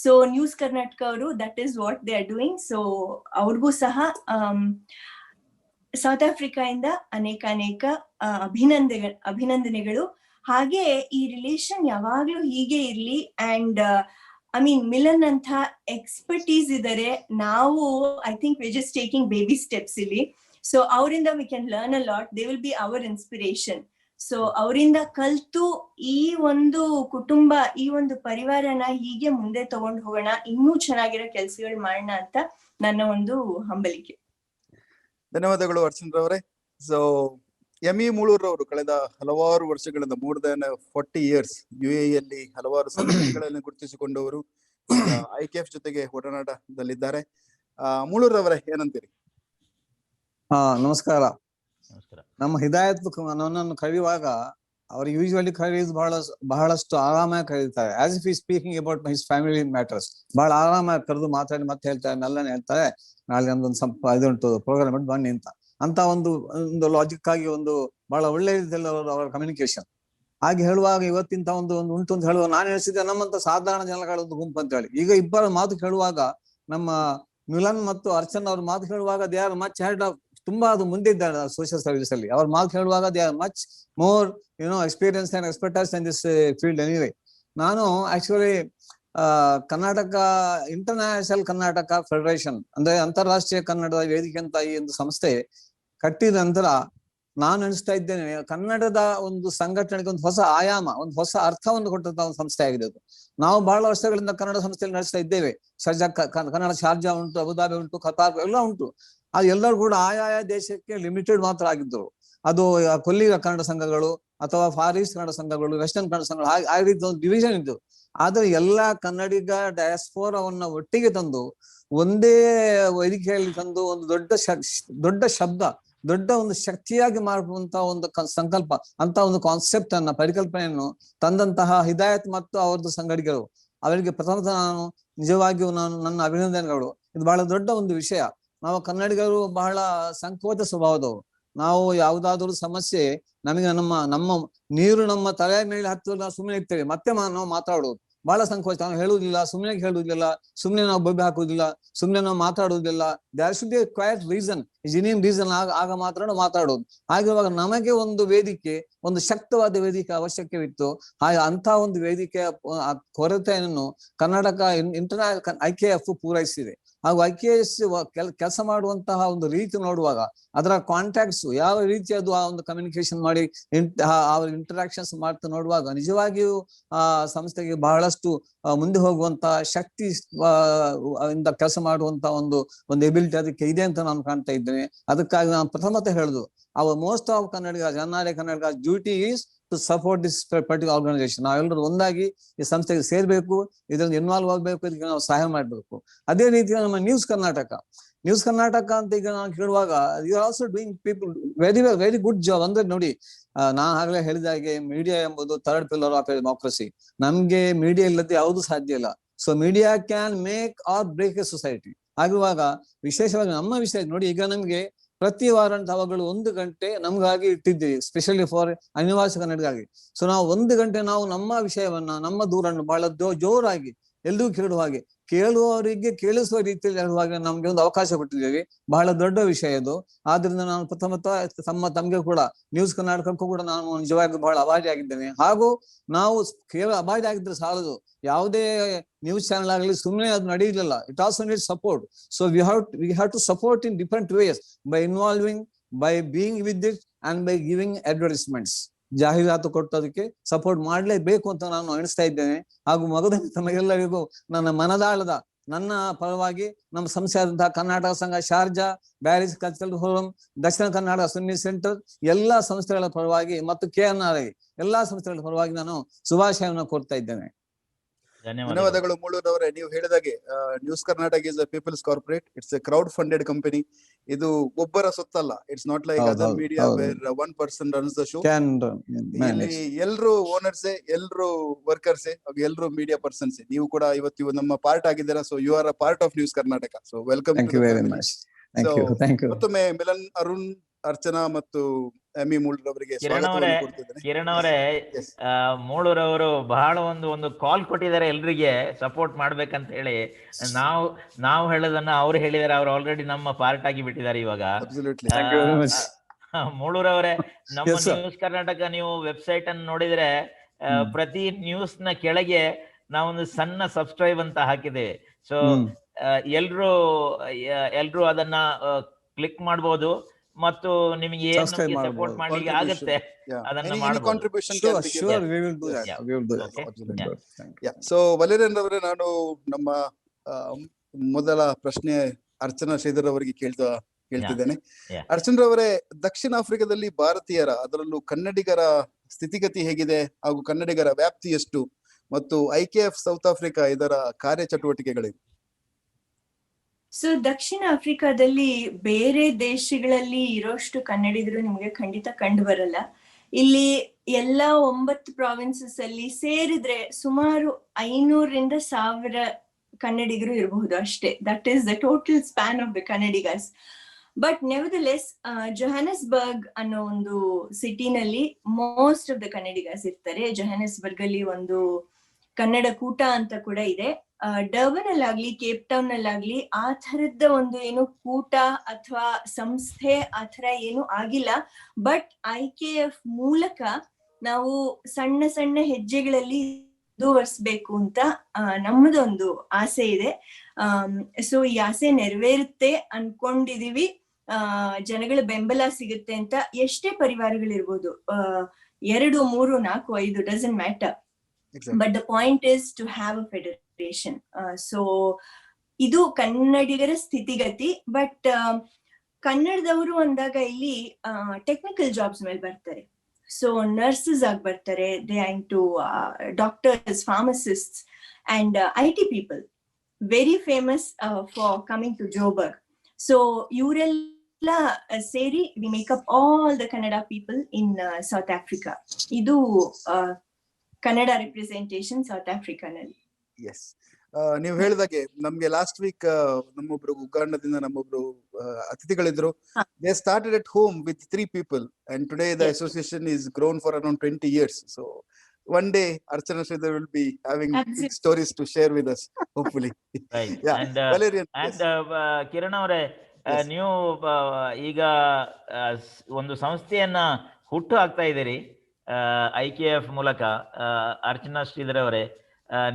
So news Karnataka ಅವರು that is what they are doing. So ಅವ್ರಿಗೂ ಸಹ south Africa ಇಂದ ಅನೇಕ ಅಭಿನಂದನೆಗಳು. ಹಾಗೆ ಈ ರಿಲೇಷನ್ ಯಾವಾಗ್ಲೂ ಹೀಗೆ ಇರ್ಲಿ. ಅಂಡ್ ಮಿಲನ್ ಅಂತ ಎಕ್ಸ್ಪರ್ಟೀಸ್ ಇದಾರೆ. ನಾವು I think we just taking baby steps ಇಲ್ಲಿ. ಸೊ ಅವರಿಂದ we can learn a lot. They will be our inspiration. So ಅವರಿಂದ ಕಲ್ತು ಈ ಒಂದು ಕುಟುಂಬ, ಈ ಒಂದು ಪರಿವಾರನ ಹೀಗೆ ಮುಂದೆ ತಗೊಂಡು ಹೋಗೋಣ, ಇನ್ನೂ ಚೆನ್ನಾಗಿರೋ ಕೆಲಸಗಳು ಮಾಡೋಣ ಅಂತ ನನ್ನ ಒಂದು ಹಂಬಲಿಕೆ. ಧನ್ಯವಾದಗಳು ಅರ್ಚನರವರೇ. ಸೊ ಎಂ.ಇ. ಮೂಳೂರವರು ಕಳೆದ ಹಲವಾರು ವರ್ಷಗಳಿಂದ more than 40 years UAE ಹಲವಾರು ಸಂಘಟನೆಗಳನ್ನು ಗುರುತಿಸಿಕೊಂಡವರು IKF ಜೊತೆಗೆ ಒಡನಾಟದಲ್ಲಿದ್ದಾರೆ. ಮೂಳೂರವರೇ, ಏನಂತೀರಿ? ನಮಸ್ಕಾರ. ನಮ್ಮ ಹಿದಾಯತ್ ನನ್ನನ್ನು ಕರೆಯುವಾಗ ಅವರು ಯೂಶುವಲಿ ಕರೆಯುವುದು ಬಹಳಷ್ಟು ಆರಾಮಾಗಿ ಕರೀತಾರೆ. ಆಸ್ ಇಫ್ ಈ speaking about his family matters. ಬಹಳ ಆರಾಮಾಗಿ ಕರೆದು ಮಾತಾಡಿ ಮತ್ತೆ ಹೇಳ್ತಾರೆ, ಮೆಲ್ಲನೆ ಹೇಳ್ತಾರೆ, ನಾಳೆ ನಮ್ದೊಂದು ಸ್ವಲ್ಪ ಇದುಂಟು ಪ್ರೋಗ್ರಾಮ್ ಇಟ್ಟು ಬನ್ನಿ ಅಂತ ಒಂದು ಲಾಜಿಕ್ ಆಗಿ ಒಂದು ಬಹಳ ಒಳ್ಳೆ ರೀತಿಯಲ್ಲಿ ಅವರ ಕಮ್ಯುನಿಕೇಶನ್. ಹಾಗೆ ಹೇಳುವಾಗ ಇವತ್ತಿಂತ ಒಂದು ಉಂಟು ಅಂತ ಹೇಳುವಾಗ ನಾನು ಹೇಳಿಸಿದ್ದೆ ನಮ್ಮಂತ ಸಾಧಾರಣ ಜನಗಳ ಒಂದು ಗುಂಪು ಅಂತ ಹೇಳಿ. ಈಗ ಇಬ್ಬರ ಮಾತು ಕೇಳುವಾಗ, ನಮ್ಮ ಮಿಲನ್ ಮತ್ತು ಅರ್ಚನ್ ಅವ್ರ ಮಾತು ಕೇಳುವಾಗ they are much head of, ತುಂಬಾ ಅದು ಮುಂದೆ ಇದ್ದಾರೆ ಸೋಷಿಯಲ್ ಸರ್ವಿಸ್ ಅಲ್ಲಿ. ಅವ್ರ ಮಾತು ಹೇಳುವಾಗ they are much more experience and expertise in this field anyway. ನಾನು actually Karnataka international Karnataka federation ಅಂದ್ರೆ ಅಂತಾರಾಷ್ಟ್ರೀಯ ಕನ್ನಡದ ವೇದಿಕೆ ಅಂತ ಈ ಒಂದು ಸಂಸ್ಥೆ ಕಟ್ಟಿದ ನಂತರ ನಾನು ಅನಿಸ್ತಾ ಇದ್ದೇನೆ, ಕನ್ನಡದ ಒಂದು ಸಂಘಟನೆಗೆ ಒಂದು ಹೊಸ ಆಯಾಮ, ಒಂದು ಹೊಸ ಅರ್ಥವನ್ನು ಕೊಟ್ಟಂತ ಒಂದು ಸಂಸ್ಥೆ ಆಗಿದೆ ಅದು. ನಾವು ಬಹಳ ವರ್ಷಗಳಿಂದ ಕನ್ನಡ ಸಂಸ್ಥೆಯಲ್ಲಿ ನಡೆಸ್ತಾ ಇದ್ದೇವೆ. ಕನ್ನಡ ಶಾರ್ಜಾ ಉಂಟು, ಅಬುದಾಬಿ ಉಂಟು, ಖತಾರ್ ಎಲ್ಲ ಉಂಟು. ಅದು ಎಲ್ಲರೂ ಕೂಡ ಆಯಾಯ ದೇಶಕ್ಕೆ ಲಿಮಿಟೆಡ್ ಮಾತ್ರ ಆಗಿದ್ದರು. ಅದು ಕೊಲ್ಲಿಗ ಕನ್ನಡ ಸಂಘಗಳು ಅಥವಾ ಫಾರ್ ಈಸ್ಟ್ ಕನ್ನಡ ಸಂಘಗಳು, ವೆಸ್ಟರ್ನ್ ಕನ್ನಡ ಸಂಘಗಳು, ಆ ರೀತಿ ಒಂದು ಡಿವಿಷನ್ ಇದ್ದು. ಆದ್ರೆ ಎಲ್ಲಾ ಕನ್ನಡಿಗ ಡಯಾಸ್ಪೋರವನ್ನ ಒಟ್ಟಿಗೆ ತಂದು ಒಂದೇ ವೇದಿಕೆಯಲ್ಲಿ ತಂದು ಒಂದು ದೊಡ್ಡ ಶಬ್ದ, ದೊಡ್ಡ ಒಂದು ಶಕ್ತಿಯಾಗಿ ಮಾಡುವಂತ ಒಂದು ಸಂಕಲ್ಪ ಅಂತ ಒಂದು ಕಾನ್ಸೆಪ್ಟ್ ಅನ್ನ, ಪರಿಕಲ್ಪನೆಯನ್ನು ತಂದಂತಹ ಹಿದಾಯತ್ ಮತ್ತು ಅವರದ್ದು ಸಂಗಡಿಗರು, ಅವರಿಗೆ ಪ್ರಥಮತ ನಾನು ನಿಜವಾಗಿಯೂ ನನ್ನ ಅಭಿನಂದನೆಗಳು. ಇದು ಬಹಳ ದೊಡ್ಡ ಒಂದು ವಿಷಯ. ನಾವು ಕನ್ನಡಿಗರು ಬಹಳ ಸಂಕೋಚ ಸ್ವಭಾವದವರು. ನಾವು ಯಾವುದಾದ್ರೂ ಸಮಸ್ಯೆ ನಮಗೆ ನಮ್ಮ ನೀರು ನಮ್ಮ ತಲೆಯ ಮೇಲೆ ಹತ್ತು ನಾವು ಸುಮ್ಮನೆ ಇರ್ತೇವೆ, ಮತ್ತೆ ನಾವು ಮಾತಾಡೋದು. ಬಹಳ ಸಂಕೋಚ. ನಾವು ಹೇಳುವುದಿಲ್ಲ, ಸುಮ್ನೆ ಹೇಳುವುದಿಲ್ಲ, ಸುಮ್ನೆ ನಾವು ಬೊಬ್ಬೆ ಹಾಕುವುದಿಲ್ಲ, ಸುಮ್ನೆ ನಾವು ಮಾತಾಡುವುದಿಲ್ಲ. There should be quite reason, genuine reason, ಆಗ ಮಾತ್ರ ನಾವು ಮಾತಾಡೋದು. ಹಾಗಿರುವಾಗ ನಮಗೆ ಒಂದು ವೇದಿಕೆ, ಒಂದು ಶಕ್ತವಾದ ವೇದಿಕೆ ಅವಶ್ಯಕವಿತ್ತು. ಹಾಗೆ ಅಂತ ಒಂದು ವೇದಿಕೆಯ ಕೊರತೆಯನ್ನು ಕರ್ನಾಟಕ IKF ಪೂರೈಸಿದೆ. ಹಾಗೂ IKS ಕೆಲಸ ಮಾಡುವಂತಹ ಒಂದು ರೀತಿ ನೋಡುವಾಗ, ಅದರ ಕಾಂಟ್ಯಾಕ್ಟ್ಸ್ ಯಾವ ರೀತಿ ಅದು ಆ ಒಂದು ಕಮ್ಯುನಿಕೇಶನ್ ಮಾಡಿ ಇಂಟರಾಕ್ಷನ್ಸ್ ಮಾಡ್ತಾ ನೋಡುವಾಗ ನಿಜವಾಗಿಯೂ ಆ ಸಂಸ್ಥೆಗೆ ಬಹಳಷ್ಟು ಮುಂದೆ ಹೋಗುವಂತಹ ಶಕ್ತಿ ಇಂದ ಕೆಲಸ ಮಾಡುವಂತ ಒಂದು ಎಬಿಲಿಟಿ ಅದಕ್ಕೆ ಇದೆ ಅಂತ ನಾನು ಕಾಣ್ತಾ ಇದ್ದೇನೆ. ಅದಕ್ಕಾಗಿ ನಾನು ಪ್ರಥಮತೆ ಹೇಳುದು, our most of Kannadiga duty is to support this particular organisation. ನಾವೆಲ್ಲರೂ ಒಂದಾಗಿ ಈ ಸಂಸ್ಥೆಗೆ ಸೇರ್ಬೇಕು, ಇದರಲ್ಲಿ ಇನ್ವಾಲ್ವ್ ಆಗ್ಬೇಕು, ಇದಕ್ಕೆ ನಾವು ಸಹಾಯ ಮಾಡ್ಬೇಕು. ಅದೇ ರೀತಿ ನಮ್ಮ ನ್ಯೂಸ್ ಕರ್ನಾಟಕ ಅಂತ ಈಗ ನಾನು ಕೇಳುವಾಗ, you are also doing people very good job. ಅಂದ್ರೆ ನೋಡಿ, ನಾನು ಆಗ್ಲೇ ಹೇಳಿದ ಹಾಗೆ ಮೀಡಿಯಾ ಎಂಬುದು ಥರ್ಡ್ ಪಿಲ್ಲರ್ ಆಫ್ ಡೆಮೋಕ್ರಸಿ. ನಮ್ಗೆ ಮೀಡಿಯಾ ಇಲ್ಲದೆ ಯಾವುದು ಸಾಧ್ಯ ಇಲ್ಲ. So media can make or break a society. ಆಗಿರುವಾಗ ವಿಶೇಷವಾಗಿ ನಮ್ಮ ವಿಷಯ ನೋಡಿ, ಈಗ ನಮ್ಗೆ ಪ್ರತಿ ವಾರ ಅವಾಗಳು 1 ಗಂಟೆ ನಮ್ಗಾಗಿ ಇಟ್ಟಿದ್ದೀವಿ, ಸ್ಪೆಷಲಿ ಫಾರ್ ಅನಿವಾಸಿ ಕನ್ನಡಿಗಾಗಿ. ಸೊ ನಾವು 1 ಗಂಟೆ ನಾವು ನಮ್ಮ ವಿಷಯವನ್ನ, ನಮ್ಮ ದೂರನ್ನು ಬಹಳ ಜೋರಾಗಿ ಎಲ್ಲರೂ ಕೇಳುವ ಹಾಗೆ, ಕೇಳುವವರಿಗೆ ಕೇಳಿಸುವ ರೀತಿಯಲ್ಲಿ ಹೇಳುವಾಗ ನಮ್ಗೆ ಒಂದು ಅವಕಾಶ ಕೊಟ್ಟಿದ್ದೇವೆ. ಬಹಳ ದೊಡ್ಡ ವಿಷಯ ಇದು. ಆದ್ರಿಂದ ನಾನು ತಮಗೆ ಕೂಡ ನ್ಯೂಸ್ ಕರ್ನಾಟಕಕ್ಕೂ ಕೂಡ ನಾನು ನಿಜವಾಗಿ ಬಹಳ ಅಭಾರಿಯಾಗಿದ್ದೇನೆ. ಹಾಗೂ ನಾವು ಕೇವಲ ಅಭಾರಿ ಆಗಿದ್ರೆ ಸಾಲದು, ಯಾವುದೇ ನ್ಯೂಸ್ ಚಾನೆಲ್ ಆಗಲಿ ಸುಮ್ಮನೆ ಅದು ನಡೆಯಲಿಲ್ಲ. It also need support. So we have to support in different ways, by involving, by being with it and by giving advertisements. ಜಾಹೀರಾತು ಕೊಟ್ಟು ಅದಕ್ಕೆ ಸಪೋರ್ಟ್ ಮಾಡ್ಲೇಬೇಕು ಅಂತ ನಾನು ಎಣಿಸ್ತಾ ಇದ್ದೇನೆ. ಹಾಗೂ ಮಗದೊಮ್ಮೆ ತಮಗೆಲ್ಲರಿಗೂ ನನ್ನ ಮನದಾಳದ, ನನ್ನ ಪರವಾಗಿ, ನಮ್ಮ ಸಂಸ್ಥೆಯಾದಂತಹ ಕರ್ನಾಟಕ ಸಂಘ Sharjah, Bearys cultural forum, Dakshina Kannada ಸುನ್ನಿ ಸೆಂಟರ್, ಎಲ್ಲಾ ಸಂಸ್ಥೆಗಳ ಪರವಾಗಿ ಮತ್ತು KNRI ಎಲ್ಲಾ ಸಂಸ್ಥೆಗಳ ಪರವಾಗಿ ನಾನು ಶುಭಾಶಯವನ್ನು ಕೋರ್ತಾ ಇದ್ದೇನೆ. ಧನ್ಯವಾದಗಳು ಮೂಳೂರವರೇ. ನೀವು ಹೇಳಿದಾಗೆ news Karnataka is a people's corporate. It's a crowd funded company. ಇದು ಒಬ್ಬರ ಸೊತ್ತಲ್ಲ. It's not like other media where one person runs the show. ಇಲ್ಲಿ ಎಲ್ರು ಓನರ್ಸೇ, ಎಲ್ರು ವರ್ಕರ್ಸೇ, ಎಲ್ರು ಮೀಡಿಯಾ ಪರ್ಸನ್ಸೇ. ನೀವು ಕೂಡ ಇವತ್ತು ನಮ್ಮ ಪಾರ್ಟ್ ಆಗಿದ್ದೀರಾ. So you are a part of news Karnataka. So welcome. ಮತ್ತೊಮ್ಮೆ ಮಿಲನ್, ಅರುಣ್, ಅರ್ಚನಾ ಮತ್ತು ಎಮಿ ಮೂಳೂರವರಿಗೆ ಸ್ವಾಗತವನ್ನು ಕೊಡ್ತಿದ್ದೇನೆ. ಕಿರಣ್ ಅವರೇ, ಮೂಳೂರವರು ಬಹಳ ಒಂದು ಕಾಲ್ ಕೊಟ್ಟಿದ್ದಾರೆ ಎಲ್ರಿಗೆ ಸಪೋರ್ಟ್ ಮಾಡ್ಬೇಕಂತ ಹೇಳಿ. ನಾವು ಹೇಳೋದನ್ನ ಅವ್ರು ಹೇಳಿದಾರೆ. ಅವ್ರು ಆಲ್ರೆಡಿ ನಮ್ಮ ಪಾರ್ಟ್ ಆಗಿ ಬಿಟ್ಟಿದ್ದಾರೆ ಇವಾಗ. ಮೂಳೂರವರೇ, ನಮ್ಮ ನ್ಯೂಸ್ ಕರ್ನಾಟಕ ನೀವು ವೆಬ್ಸೈಟ್ ಅನ್ನು ನೋಡಿದ್ರೆ ಪ್ರತಿ ನ್ಯೂಸ್ ನ ಕೆಳಗೆ ನಾವೊಂದು ಸಣ್ಣ ಸಬ್ಸ್ಕ್ರೈಬ್ ಅಂತ ಹಾಕಿದ್ದೇವೆ. ಸೊ ಎಲ್ರು ಅದನ್ನ ಕ್ಲಿಕ್ ಮಾಡ್ಬೋದು ಮತ್ತು ನಿಮಗೆ ಏನು ಸಪೋರ್ಟ್ ಮಾಡ್ಲಿಕ್ಕೆ ಆಗುತ್ತೆ ಅದನ್ನ ಮಾಡಬಹುದು. ಸೊ ವಲೇರಿಯನ್ ಅವರೇ, ನಾನು ನಮ್ಮ ಮೊದಲ ಪ್ರಶ್ನೆ ಅರ್ಚನಾ ಶ್ರೀಧರ್ ಅವರಿಗೆ ಕೇಳ್ತಿದ್ದೇನೆ. ಅರ್ಚನರವರೇ, ದಕ್ಷಿಣ ಆಫ್ರಿಕಾದಲ್ಲಿ ಭಾರತೀಯರ, ಅದರಲ್ಲೂ ಕನ್ನಡಿಗರ ಸ್ಥಿತಿಗತಿ ಹೇಗಿದೆ ಹಾಗೂ ಕನ್ನಡಿಗರ ವ್ಯಾಪ್ತಿ ಎಷ್ಟು ಮತ್ತು IKF ಸೌತ್ ಆಫ್ರಿಕಾ ಇದರ ಕಾರ್ಯಚಟುವಟಿಕೆಗಳೇನು? ಸೊ ದಕ್ಷಿಣ ಆಫ್ರಿಕಾದಲ್ಲಿ ಬೇರೆ ದೇಶಗಳಲ್ಲಿ ಇರೋಷ್ಟು ಕನ್ನಡಿಗರು ನಿಮ್ಗೆ ಖಂಡಿತ ಕಂಡು ಬರಲ್ಲ. ಇಲ್ಲಿ ಎಲ್ಲಾ 9 ಪ್ರಾವಿನ್ಸಸ್ ಅಲ್ಲಿ ಸೇರಿದ್ರೆ ಸುಮಾರು 500ರಿಂದ 1000 ಕನ್ನಡಿಗರು ಇರಬಹುದು ಅಷ್ಟೇ. That is the total span of the ಕನ್ನಡಿಗರ್ಸ್. ಬಟ್ ನೆವರ್ದಲೆಸ್ ಜೊಹಾನಸ್ಬರ್ಗ್ ಅನ್ನೋ ಒಂದು ಸಿಟಿನಲ್ಲಿ ಮೋಸ್ಟ್ ಆಫ್ ದ ಕನ್ನಡಿಗರ್ಸ್ ಇರ್ತಾರೆ. ಜೊಹಾನಸ್ಬರ್ಗ್ ಅಲ್ಲಿ ಒಂದು ಕನ್ನಡ ಕೂಟ ಅಂತ ಕೂಡ ಇದೆ. ಡರ್ಬನ್ ಅಲ್ಲಾಗ್ಲಿ, ಕೇಪ್ ಟೌನ್ ಅಲ್ಲಾಗ್ಲಿ ಆ ತರದ ಒಂದು ಏನು ಕೂಟ ಅಥವಾ ಸಂಸ್ಥೆ ಆ ತರ ಏನು ಆಗಿಲ್ಲ. ಬಟ್ IKF ಮೂಲಕ ನಾವು ಸಣ್ಣ ಸಣ್ಣ ಹೆಜ್ಜೆಗಳಲ್ಲಿ ಮುಂದುವರಿಸಬೇಕು ಅಂತ ನಮ್ಮದೊಂದು ಆಸೆ ಇದೆ. ಸೊ ಈ ಆಸೆ ನೆರವೇರುತ್ತೆ ಅನ್ಕೊಂಡಿದೀವಿ. ಜನಗಳ ಬೆಂಬಲ ಸಿಗುತ್ತೆ ಅಂತ. ಎಷ್ಟೇ ಪರಿವಾರಗಳಿರ್ಬೋದು, 2, 3, 4, 5 doesn't matter. But the point is to have a federation. So ಇದು ಕನ್ನಡಿಗರ ಸ್ಥಿತಿಗತಿ. ಬಟ್ ಕನ್ನಡದವರು ಅಂದಾಗ ಇಲ್ಲಿ ಟೆಕ್ನಿಕಲ್ ಜಾಬ್ಸ್ ಮೇಲೆ ಬರ್ತಾರೆ. ಸೊ ನರ್ಸಸ್ ಆಗಿ ಬರ್ತಾರೆ, they are two doctors, pharmacists and IT people, very famous for coming to Joburg. So ಇವರೆಲ್ಲ ಸೇರಿ we make up all the Kannada people in South Africa. ಇದು ಕನ್ನಡ ರಿಪ್ರೆಸೆಂಟೇಷನ್ ಸೌತ್ ಆಫ್ರಿಕಾನಲ್ಲಿ. ಎಸ್, ನೀವು ಹೇಳಿದಾಗೆ ನಮ್ಗೆ ಲಾಸ್ಟ್ ವೀಕ್ ನಮ್ಮೊಬ್ರು ಉಗಾಂಡದಿಂದ ನಮ್ಮೊಬ್ರು ಅತಿಥಿಗಳಿದ್ರು. They started at home with 3 people and today the association is grown for around 20 years. So one day Archana Sridhar will be having big Absolutely. stories to share with us, hopefully. Right. Yeah, And Valerian. and Yes. Kiran ಅವರೇ, Yes. ನೀವು ಈಗ ಒಂದು ಸಂಸ್ಥೆಯನ್ನ ಹುಟ್ಟು ಹಾಕ್ತಾ ಇದ್ದೀರಿ IKF ಮೂಲಕ. ಅರ್ಚನಾ ಶ್ರೀಧರ್ ಅವರೇ,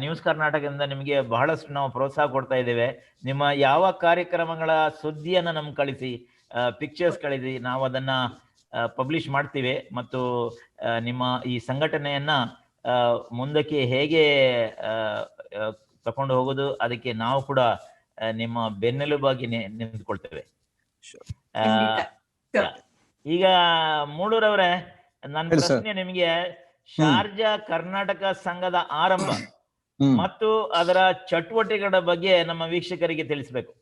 news ಕರ್ನಾಟಕದಿಂದ ನಿಮಗೆ ಬಹಳಷ್ಟು ನಾವು ಪ್ರೋತ್ಸಾಹ ಕೊಡ್ತಾ ಇದ್ದೇವೆ. ನಿಮ್ಮ ಯಾವ ಕಾರ್ಯಕ್ರಮಗಳ ಸುದ್ದಿಯನ್ನು ನಮ್ಗೆ ಕಳಿಸಿ, ಪಿಕ್ಚರ್ಸ್ ಕಳಿಸಿ, ನಾವು ಅದನ್ನ ಪಬ್ಲಿಷ್ ಮಾಡ್ತೀವಿ. ಮತ್ತು ನಿಮ್ಮ ಈ ಸಂಘಟನೆಯನ್ನ ಮುಂದಕ್ಕೆ ಹೇಗೆ ತಕೊಂಡು ಹೋಗೋದು, ಅದಕ್ಕೆ ನಾವು ಕೂಡ ನಿಮ್ಮ ಬೆನ್ನೆಲುಬಾಗಿ ನಿಂತ್ಕೊಳ್ತೇವೆ. ಈಗ ಮೂಡೂರವ್ರೆ, ನನ್ನ ಪ್ರಶ್ನೆ ನಿಮಗೆ ಶಾರ್ಜಾ ಕರ್ನಾಟಕ ಸಂಘದ ಆರಂಭ ಮತ್ತು ಅದರ ಚಟುವಟಿಕೆಗಳ ಬಗ್ಗೆ ನಮ್ಮ ವೀಕ್ಷಕರಿಗೆ ತಿಳಿಸಬೇಕು.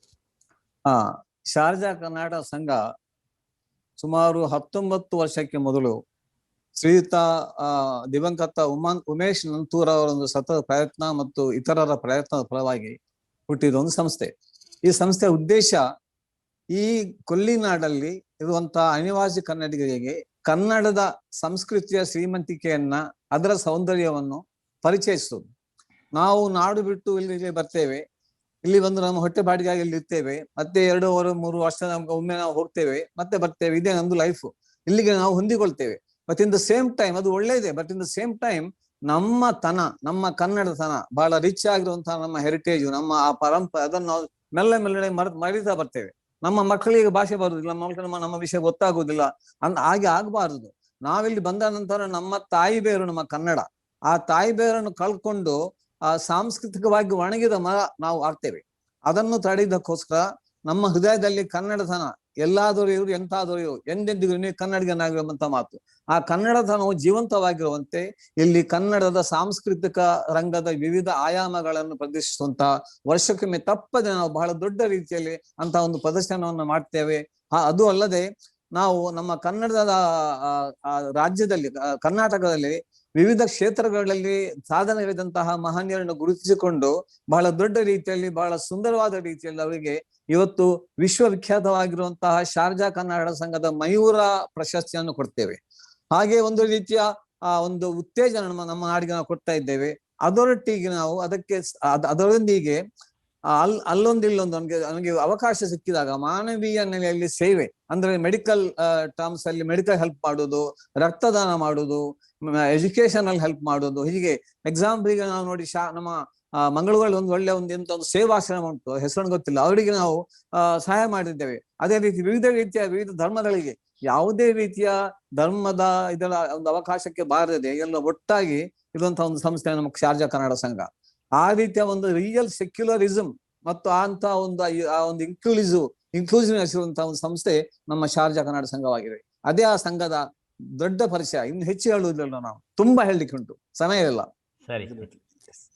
ಶಾರ್ಜಾ ಕರ್ನಾಟಕ ಸಂಘ ಸುಮಾರು 19 ವರ್ಷಕ್ಕೆ ಮೊದಲು ಶ್ರೀಯುತ ದಿವಂಗತ ಉಮೇಶ್ ನಂತೂರ್ ಅವರ ಒಂದು ಸತತ ಪ್ರಯತ್ನ ಮತ್ತು ಇತರರ ಪ್ರಯತ್ನದ ಫಲವಾಗಿ ಹುಟ್ಟಿದ ಒಂದು ಸಂಸ್ಥೆ. ಈ ಸಂಸ್ಥೆಯ ಉದ್ದೇಶ ಈ ಕೊಲ್ಲಿನಾಡಲ್ಲಿ ಇರುವಂತಹ ಅನಿವಾಸಿ ಕನ್ನಡಿಗರಿಗೆ ಕನ್ನಡದ ಸಂಸ್ಕೃತಿಯ ಶ್ರೀಮಂತಿಕೆಯನ್ನ, ಅದರ ಸೌಂದರ್ಯವನ್ನು ಪರಿಚಯಿಸುವುದು. ನಾವು ನಾಡು ಬಿಟ್ಟು ಇಲ್ಲಿಗೆ ಬರ್ತೇವೆ, ಇಲ್ಲಿ ಬಂದು ನಮ್ಮ ಹೊಟ್ಟೆ ಬಾಡಿಗಾಗಿ ಇಲ್ಲಿ ಇರ್ತೇವೆ, ಮತ್ತೆ 2-3 ವರ್ಷ ನಮ್ಗೆ ಒಮ್ಮೆ ನಾವು ಹೋಗ್ತೇವೆ, ಮತ್ತೆ ಬರ್ತೇವೆ. ಇದೇ ನಮ್ದು ಲೈಫ್. ಇಲ್ಲಿಗೆ ನಾವು ಹೊಂದಿಕೊಳ್ತೇವೆ. But in the same time ಅದು ಒಳ್ಳೇದೇ. But in the same time ನಮ್ಮ ಕನ್ನಡತನ ಬಹಳ ರಿಚ್ ಆಗಿರುವಂತಹ ನಮ್ಮ ಹೆರಿಟೇಜ್, ನಮ್ಮ ಆ ಪರಂಪರೆ, ಅದನ್ನು ನಾವು ಮೆಲ್ಲ ಮರಿತಾ ಬರ್ತೇವೆ. ನಮ್ಮ ಮಕ್ಕಳಿಗೆ ಭಾಷೆ ಬರುವುದಿಲ್ಲ, ನಮ್ಮ ವಿಷಯ ಗೊತ್ತಾಗುವುದಿಲ್ಲ. ಹಾಗೆ ಆಗ್ಬಾರ್ದು. ನಾವಿಲ್ಲಿ ಬಂದ ನಂತರ ನಮ್ಮ ತಾಯಿ ಬೇರು ನಮ್ಮ ಕನ್ನಡ, ಆ ತಾಯಿ ಬೇರನ್ನು ಕಳ್ಕೊಂಡು ಆ ಸಾಂಸ್ಕೃತಿಕವಾಗಿ ಒಣಗಿದ ಮರ ನಾವು ಆಗ್ತೇವೆ. ಅದನ್ನು ತಡೆಯೋದಕ್ಕೋಸ್ಕರ ನಮ್ಮ ಹೃದಯದಲ್ಲಿ ಕನ್ನಡತನ ಎಲ್ಲಾದರೂ ಇವರು ಎಂತಾದರೂ ಇವರು ಎಂದೆಂದಿಗೂ ನೀವು ಕನ್ನಡಿಗನಾಗಿರುವಂತ ಮಾತು. ಆ ಕನ್ನಡತನವು ಜೀವಂತವಾಗಿರುವಂತೆ ಇಲ್ಲಿ ಕನ್ನಡದ ಸಾಂಸ್ಕೃತಿಕ ರಂಗದ ವಿವಿಧ ಆಯಾಮಗಳನ್ನು ಪ್ರದರ್ಶಿಸುವಂತಹ ವರ್ಷಕ್ಕೊಮ್ಮೆ ತಪ್ಪದೆ ನಾವು ಬಹಳ ದೊಡ್ಡ ರೀತಿಯಲ್ಲಿ ಅಂತ ಒಂದು ಪ್ರದರ್ಶನವನ್ನು ಮಾಡ್ತೇವೆ. ಅದು ಅಲ್ಲದೆ ನಾವು ನಮ್ಮ ಕನ್ನಡದ ರಾಜ್ಯದಲ್ಲಿ, ಕರ್ನಾಟಕದಲ್ಲಿ ವಿವಿಧ ಕ್ಷೇತ್ರಗಳಲ್ಲಿ ಸಾಧನೆಗಳಿದಂತಹ ಮಹನೀಯರನ್ನು ಗುರುತಿಸಿಕೊಂಡು ಬಹಳ ದೊಡ್ಡ ರೀತಿಯಲ್ಲಿ, ಬಹಳ ಸುಂದರವಾದ ರೀತಿಯಲ್ಲಿ ಅವರಿಗೆ ಇವತ್ತು ವಿಶ್ವವಿಖ್ಯಾತವಾಗಿರುವಂತಹ ಶಾರ್ಜಾ ಕನ್ನಡ ಸಂಘದ ಮಯೂರ ಪ್ರಶಸ್ತಿಯನ್ನು ಕೊಡ್ತೇವೆ. ಹಾಗೆ ಒಂದು ರೀತಿಯ ಒಂದು ಉತ್ತೇಜನ ನಮ್ಮ ನಾಡಿಗೆ ನಾವು ಕೊಡ್ತಾ ಇದ್ದೇವೆ. ಅದರೊಟ್ಟಿಗೆ ನಾವು ಅದರೊಂದಿಗೆ ಅಲ್ಲೊಂದು ಇಲ್ಲೊಂದು ನನಗೆ ಅವಕಾಶ ಸಿಕ್ಕಿದಾಗ ಮಾನವೀಯ ನೆಲೆಯಲ್ಲಿ ಸೇವೆ, ಅಂದ್ರೆ ಮೆಡಿಕಲ್ ಟರ್ಮ್ಸ್ ಅಲ್ಲಿ ಮೆಡಿಕಲ್ ಹೆಲ್ಪ್ ಮಾಡೋದು, ರಕ್ತದಾನ ಮಾಡೋದು, ಎಜುಕೇಶನ್ ಅಲ್ಲಿ ಹೆಲ್ಪ್ ಮಾಡೋದು. ಹೀಗೆ ಎಕ್ಸಾಂಪಲ್ ಈಗ ನಾವು ನೋಡಿ ನಮ್ಮ ಮಂಗಳೂರಲ್ಲಿ ಒಂದು ಒಳ್ಳೆ ಒಂದು ಸೇವಾಶ್ರಮ ಉಂಟು, ಹೆಸರು ಗೊತ್ತಿಲ್ಲ, ಅವರಿಗೆ ನಾವು ಸಹಾಯ ಮಾಡಿದ್ದೇವೆ. ಅದೇ ರೀತಿ ವಿವಿಧ ಧರ್ಮಗಳಿಗೆ ಯಾವುದೇ ರೀತಿಯ ಧರ್ಮದ ಇದರ ಒಂದು ಅವಕಾಶಕ್ಕೆ ಬಾರದೆ ಎಲ್ಲ ಒಟ್ಟಾಗಿ ಇರುವಂತಹ ಒಂದು ಸಂಸ್ಥೆ ನಮ್ಮ ಶಾರ್ಜಾ ಕನ್ನಡ ಸಂಘ. ಆ ರೀತಿಯ ಒಂದು ರಿಯಲ್ ಸೆಕ್ಯುಲರಿಸಂ ಮತ್ತು ಒಂದು ಇನ್ಕ್ಲೂಸಿವ್ನೆಸ್ ಇರುವಂತಹ ಒಂದು ಸಂಸ್ಥೆ ನಮ್ಮ ಶಾರ್ಜಾ ಕನ್ನಡ ಸಂಘವಾಗಿದೆ. ಅದೇ ಆ ಸಂಘದ ದೊಡ್ಡ ಪರಿಚಯ. ಇನ್ನು ಹೆಚ್ಚು ಹೇಳುವುದಿಲ್ಲ, ನಾವು ತುಂಬಾ ಹೇಳಲಿಕ್ಕೆ ಉಂಟು, ಸಮಯ ಇಲ್ಲ. ಸರಿ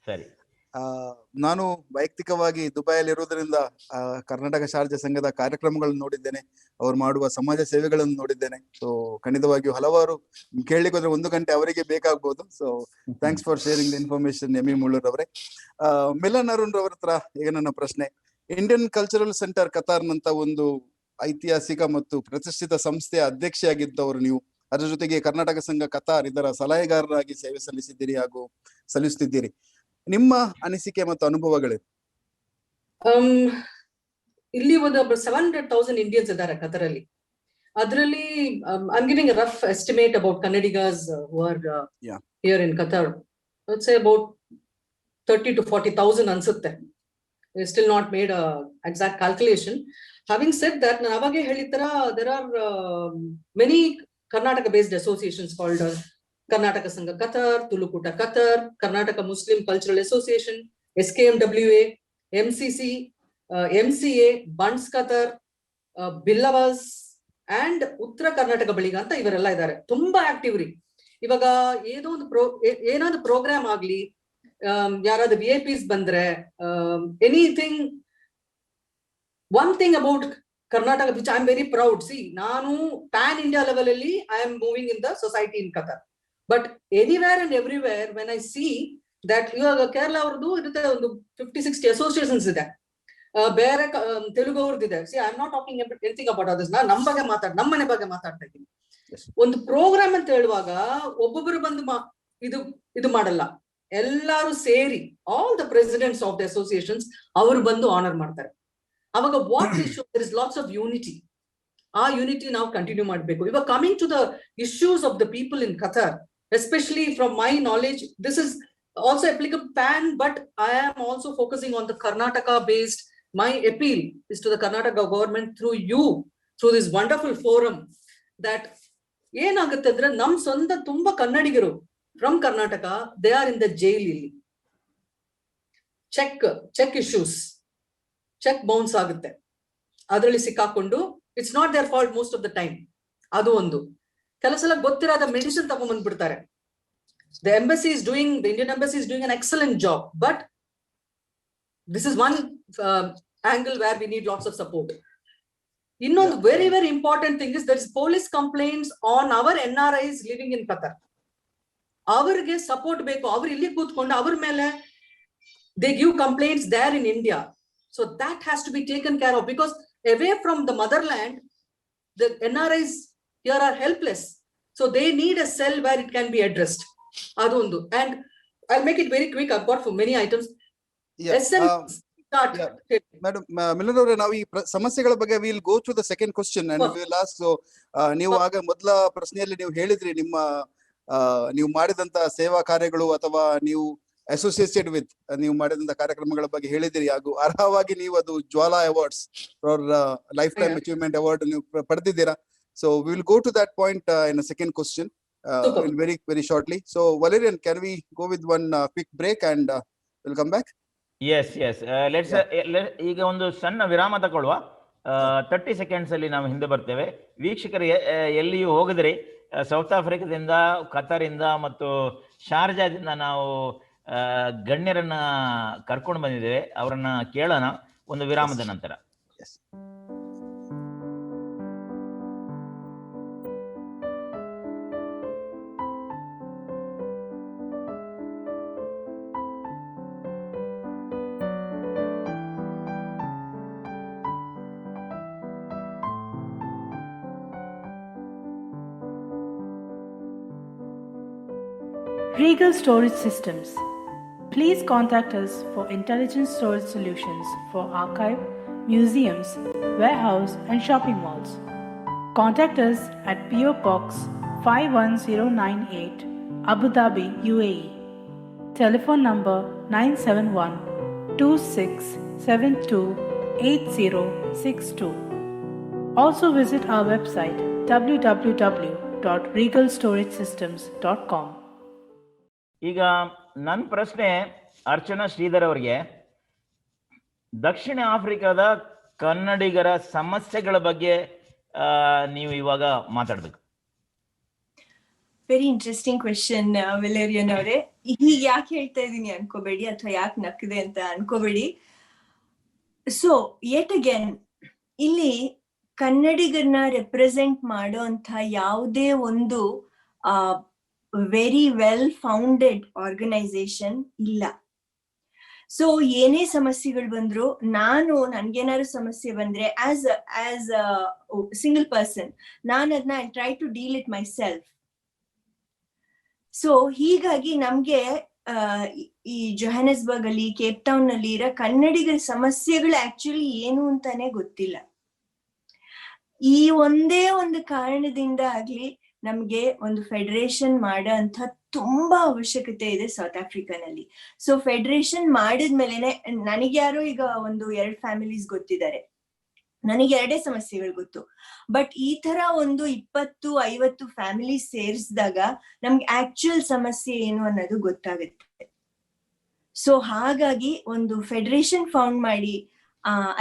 ಸರಿ. ನಾನು ವೈಯಕ್ತಿಕವಾಗಿ ದುಬೈಯಲ್ಲಿ ಇರುವುದರಿಂದ ಕರ್ನಾಟಕ ಶಾರ್ಜಾ ಸಂಘದ ಕಾರ್ಯಕ್ರಮಗಳನ್ನು ನೋಡಿದ್ದೇನೆ, ಅವ್ರು ಮಾಡುವ ಸಮಾಜ ಸೇವೆಗಳನ್ನು ನೋಡಿದ್ದೇನೆ. ಸೊ ಖಂಡಿತವಾಗಿಯೂ ಹಲವಾರು ಕೇಳಲಿಕ್ಕೆ ಹೋದ್ರೆ 1 ಗಂಟೆ ಅವರಿಗೆ ಬೇಕಾಗ್ಬೋದು. So thanks for sharing the information Emi Mullur ಅವರೇ. ಮಿಲನ್ ಅರುಣ್ ರವರ ಹತ್ರ ಈಗ ನನ್ನ ಪ್ರಶ್ನೆ. ಇಂಡಿಯನ್ ಕಲ್ಚರಲ್ ಸೆಂಟರ್ ಕತಾರ್ನಂತ ಒಂದು ಐತಿಹಾಸಿಕ ಮತ್ತು ಪ್ರತಿಷ್ಠಿತ ಸಂಸ್ಥೆಯ ಅಧ್ಯಕ್ಷೆಯಾಗಿದ್ದವರು ನೀವು. ಅದರ ಜೊತೆಗೆ ಕರ್ನಾಟಕ ಸಂಘ ಕತಾರ್ ಇದರ ಸಲಹೆಗಾರರಾಗಿ ಸೇವೆ ಸಲ್ಲಿಸಿದ್ದೀರಿ ಹಾಗೂ ಸಲ್ಲಿಸುತ್ತಿದ್ದೀರಿ. ನಿಮ್ಮ ಅನಿಸಿಕೆ ಮತ್ತು ಅನುಭವಗಳೇನು? ಇಲ್ಲಿ ಒಂದು 700,000 ಇಂಡಿಯನ್ಸ್ ಇದ್ದಾರೆ ಕತಾರಲ್ಲಿ. ಅದರಲ್ಲಿ I am giving a rough estimate about Kannadigas who are here in Qatar. Let's say about 30 to 40,000 ಅನ್ಸುತ್ತೆ. Still not made exact calculation. Having said that, ನಾನು ಅವಾಗೇ ಹೇಳಿದ ತರ there are many Karnataka based associations called Karnataka Sangha Qatar, Tulukuta Qatar, Karnataka Muslim Cultural Association, SKMWA, MCC, MCA, Bunds Qatar, Billavas and Uttara Karnataka Baliga anta ivarella idare. Tumba active ri. Ivaga ಏನಾದ್ರು program ಆಗ್ಲಿ, ಯಾರಾದ್ರೂ VIPs ಬಂದ್ರೆ, anything, one thing about Karnataka, which I am very proud. See, Nanu pan India level alli I am moving in the society in Qatar. But anywhere and everywhere when I see that Kerala avrdu irutte ಒಂದು 50-60 associations ಇದೆ, ಬೇರೆ ತೆಲುಗು ಅವ್ರದ್ದು ಇದೆ. See, I am not talking about anything about others. ನಮ್ಮ ಮನೆ ಬಗ್ಗೆ ಮಾತಾಡ್ತಾ ಇದ್ದೀನಿ. ಒಂದು ಪ್ರೋಗ್ರಾಮ್ ಅಂತ ಹೇಳುವಾಗ ಒಬ್ಬೊಬ್ಬರು ಬಂದು ಇದು ಮಾಡಲ್ಲ. ಎಲ್ಲಾರು ಸೇರಿ all the presidents of the associations ಅವರು ಬಂದು ಆನರ್ ಮಾಡ್ತಾರೆ. ಅವಾಗ what we show there is lots of unity. ಆ ಯೂನಿಟಿ ನಾವು ಕಂಟಿನ್ಯೂ ಮಾಡಬೇಕು. ಇವಾಗ coming to the issues of the people in Qatar, especially from my knowledge, this is also applicable pan, but I am also focusing on the Karnataka based. My appeal is to the Karnataka government through you, through this wonderful forum, that ಏನಾಗುತ್ತೆ ಅಂದ್ರೆ ನಮ್ ಸ್ವಂತ ತುಂಬಾ ಕನ್ನಡಿಗರು from Karnataka they are in the jail. ಇಲ್ಲಿ check issues, check bounce ಆಗುತ್ತೆ, ಅದರಲ್ಲಿ ಸಿಕ್ಕಾಕೊಂಡು it's not their fault most of the time. ಅದು ಒಂದು. ಕೆಲವು ಸಲ ಗೊತ್ತಿರಾದ ಮೆಡಿಸಿನ್ ತಗೊಂಡ್ಬಂದ್ಬಿಡ್ತಾರೆ. The embassy is doing, the Indian embassy is doing an excellent job, but this is one angle where we need lots of support. Innondu very important thing is there is police complaints on our NRIs living in Qatar. Avarge support beku. Avaru illi kootkondu avರ ಮೇಲೆ they give complaints there in India. So that has to be taken care of, because away from the motherland, the NRIs here are helpless. So they need a cell where it can be addressed. Adondu. And I'll make it very quick. I've got for many items. Madam Milan ಅವರೇ, ನಾವು ಈ ಸಮಸ್ಯೆಗಳ ಬಗ್ಗೆ will go to the second question and will ask. ನೀವು ಆಗ ಮೊದಲ ಪ್ರಶ್ನೆಯಲ್ಲಿ ನೀವು ಹೇಳಿದ್ರಿ ನಿಮ್ಮ ನೀವು ಮಾಡಿದಂತ ಸೇವಾ ಕಾರ್ಯಗಳು ಅಥವಾ ನೀವು ಅಸೋಸಿಯೇಟೆಡ್ ವಿತ್ ನೀವು ಮಾಡಿದಂತ ಕಾರ್ಯಕ್ರಮಗಳ ಬಗ್ಗೆ ಹೇಳಿದಿರಿ. ಹಾಗೂ ಅರ್ಹವಾಗಿ ನೀವು ಅದು Jwala awards for lifetime achievement award ನೀವು ಪಡೆದಿದ್ದೀರಾ. So we will go to that point in a second question very shortly. So Valerian, can we go with one quick break and we'll come back? Yes. Let's ಈಗ ಒಂದು ಸಣ್ಣ ವಿರಾಮ ತಗೊಳ್ಳುವ. 30 seconds ಅಲ್ಲಿ ನಾವು ಹಿಂದೆ ಬರ್ತೇವೆ. ವೀಕ್ಷಕರು ಎಲ್ಲಿಯೂ ಹೋಗಿದ್ರಿ, ಸೌತ್ ಆಫ್ರಿಕಾದಿಂದ, ಕತಾರಿಂದ ಮತ್ತು ಶಾರ್ಜಾದಿಂದ ನಾವು ಗಣ್ಯರನ್ನ ಕರ್ಕೊಂಡು ಬಂದಿದ್ದೇವೆ. ಅವರನ್ನ ಕೇಳೋಣ ಒಂದು ವಿರಾಮದ ನಂತರ. Regal Storage Systems. Please contact us for intelligent storage solutions for archive, museums, warehouse and shopping malls. Contact us at PO Box 51098, Abu Dhabi, UAE. Telephone number 971-2672-8062. Also visit our website www.regalstoragesystems.com. ಈಗ ನನ್ನ ಪ್ರಶ್ನೆ ಅರ್ಚನಾ ಶ್ರೀಧರ್ ಅವರಿಗೆ, ದಕ್ಷಿಣ ಆಫ್ರಿಕಾದ ಕನ್ನಡಿಗರ ಸಮಸ್ಯೆಗಳ ಬಗ್ಗೆ ನೀವು ಇವಾಗ ಮಾತಾಡ್ಬೇಕು. ವೆರಿ ಇಂಟ್ರೆಸ್ಟಿಂಗ್ ಕ್ವೆಶನ್ ವೆಲೇರಿಯನ್ ಅವರೇ. ಹೀಗೆ ಯಾಕೆ ಹೇಳ್ತಾ ಇದ್ದೀನಿ ಅನ್ಕೋಬೇಡಿ, ಅಥವಾ ಯಾಕೆ ನಕ್ಕಿದೆ ಅಂತ ಅನ್ಕೋಬೇಡಿ. ಸೊ ಯೆಟ್ ಅಗೇನ್ ಇಲ್ಲಿ ಕನ್ನಡಿಗರನ್ನ ರೆಪ್ರೆಸೆಂಟ್ ಮಾಡೋ ಅಂತ ಯಾವುದೇ ಒಂದು ವೆರಿ ವೆಲ್ ಫೌಂಡೆಡ್ ಆರ್ಗನೈಸೇಷನ್ ಇಲ್ಲ. ಸೊ ಏನೇ ಸಮಸ್ಯೆಗಳು ಬಂದ್ರು, ನನ್ಗೇನಾದ್ರು ಸಮಸ್ಯೆ ಬಂದ್ರೆ ಆಸ್ ಸಿಂಗಲ್ ಪರ್ಸನ್ ನಾನು ಅದನ್ನ I try to deal it myself. So ಹೀಗಾಗಿ ನಮ್ಗೆ ಈ ಜೊಹಾನಸ್ಬರ್ಗ್ ಅಲ್ಲಿ, ಕೇಪ್ ಟೌನ್ ನಲ್ಲಿ ಇರೋ ಕನ್ನಡಿಗರ ಸಮಸ್ಯೆಗಳು ಆಕ್ಚುಲಿ ಏನು ಅಂತಾನೆ ಗೊತ್ತಿಲ್ಲ. ಈ ಒಂದೇ ಒಂದು ಕಾರಣದಿಂದ ಆಗ್ಲಿ ನಮ್ಗೆ ಒಂದು ಫೆಡರೇಷನ್ ಮಾಡೋ ಅಂತ ತುಂಬಾ ಅವಶ್ಯಕತೆ ಇದೆ ಸೌತ್ ಆಫ್ರಿಕಾನಲ್ಲಿ. ಸೊ ಫೆಡರೇಷನ್ ಮಾಡಿದ್ಮೇಲೆನೆ ನನಗ್ಯಾರೋ ಈಗ 2 ಫ್ಯಾಮಿಲೀಸ್ ಗೊತ್ತಿದ್ದಾರೆ, ನನಗೆ 2 ಸಮಸ್ಯೆಗಳು ಗೊತ್ತು. ಬಟ್ ಈ ತರ ಒಂದು 20-50 ಫ್ಯಾಮಿಲಿ ಸೇರಿಸಿದಾಗ ನಮ್ಗೆ ಆಕ್ಚುಯಲ್ ಸಮಸ್ಯೆ ಏನು ಅನ್ನೋದು ಗೊತ್ತಾಗುತ್ತೆ. ಸೊ ಹಾಗಾಗಿ ಒಂದು ಫೆಡರೇಷನ್ ಫೌಂಡ್ ಮಾಡಿ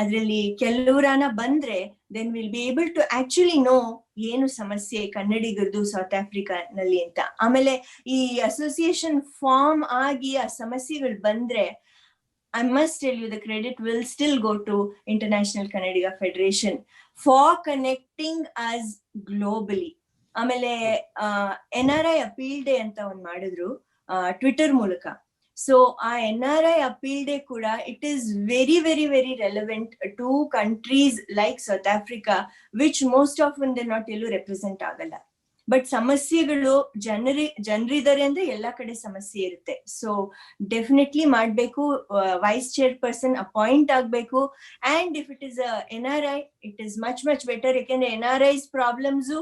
ಅದ್ರಲ್ಲಿ ಕೆಲವರಾನ ಬಂದ್ರೆ then will be able to actually know ಏನು ಸಮಸ್ಯೆ ಕನ್ನಡಿಗರದು ಸೌತ್ ಆಫ್ರಿಕಾನಲ್ಲಿ ಅಂತ. ಆಮೇಲೆ ಈ ಅಸೋಸಿಯೇಷನ್ ಫಾರ್ಮ್ ಆಗಿ ಆ ಸಮಸ್ಯೆಗಳು ಬಂದ್ರೆ I must tell you the credit will still go to International Kannadiga Federation for connecting us globally. ಆಮೇಲೆ NRI Appeal Day ಅಂತ ಒಂದು ಮಾಡಿದ್ರು ಟ್ವಿಟರ್ ಮೂಲಕ. ಸೊ ಆ NRI Appeal Day ಕೂಡ it is very relevant to countries like South Africa, which most often they're not ಎಲ್ಲೂ represent ಆಗಲ್ಲ. But ಸಮಸ್ಯೆಗಳು ಜನರಿದ್ದಾರೆ ಅಂದ್ರೆ ಎಲ್ಲಾ ಕಡೆ ಸಮಸ್ಯೆ ಇರುತ್ತೆ. ಸೊ ಡೆಫಿನೆಟ್ಲಿ ಮಾಡ್ಬೇಕು, ವೈಸ್ ಚೇರ್ಪರ್ಸನ್ ಅಪಾಯಿಂಟ್ ಆಗ್ಬೇಕು. And if it is NRI, it is much better. ಯಾಕೆಂದ್ರೆ NRI's ಪ್ರಾಬ್ಲಮ್ಸ್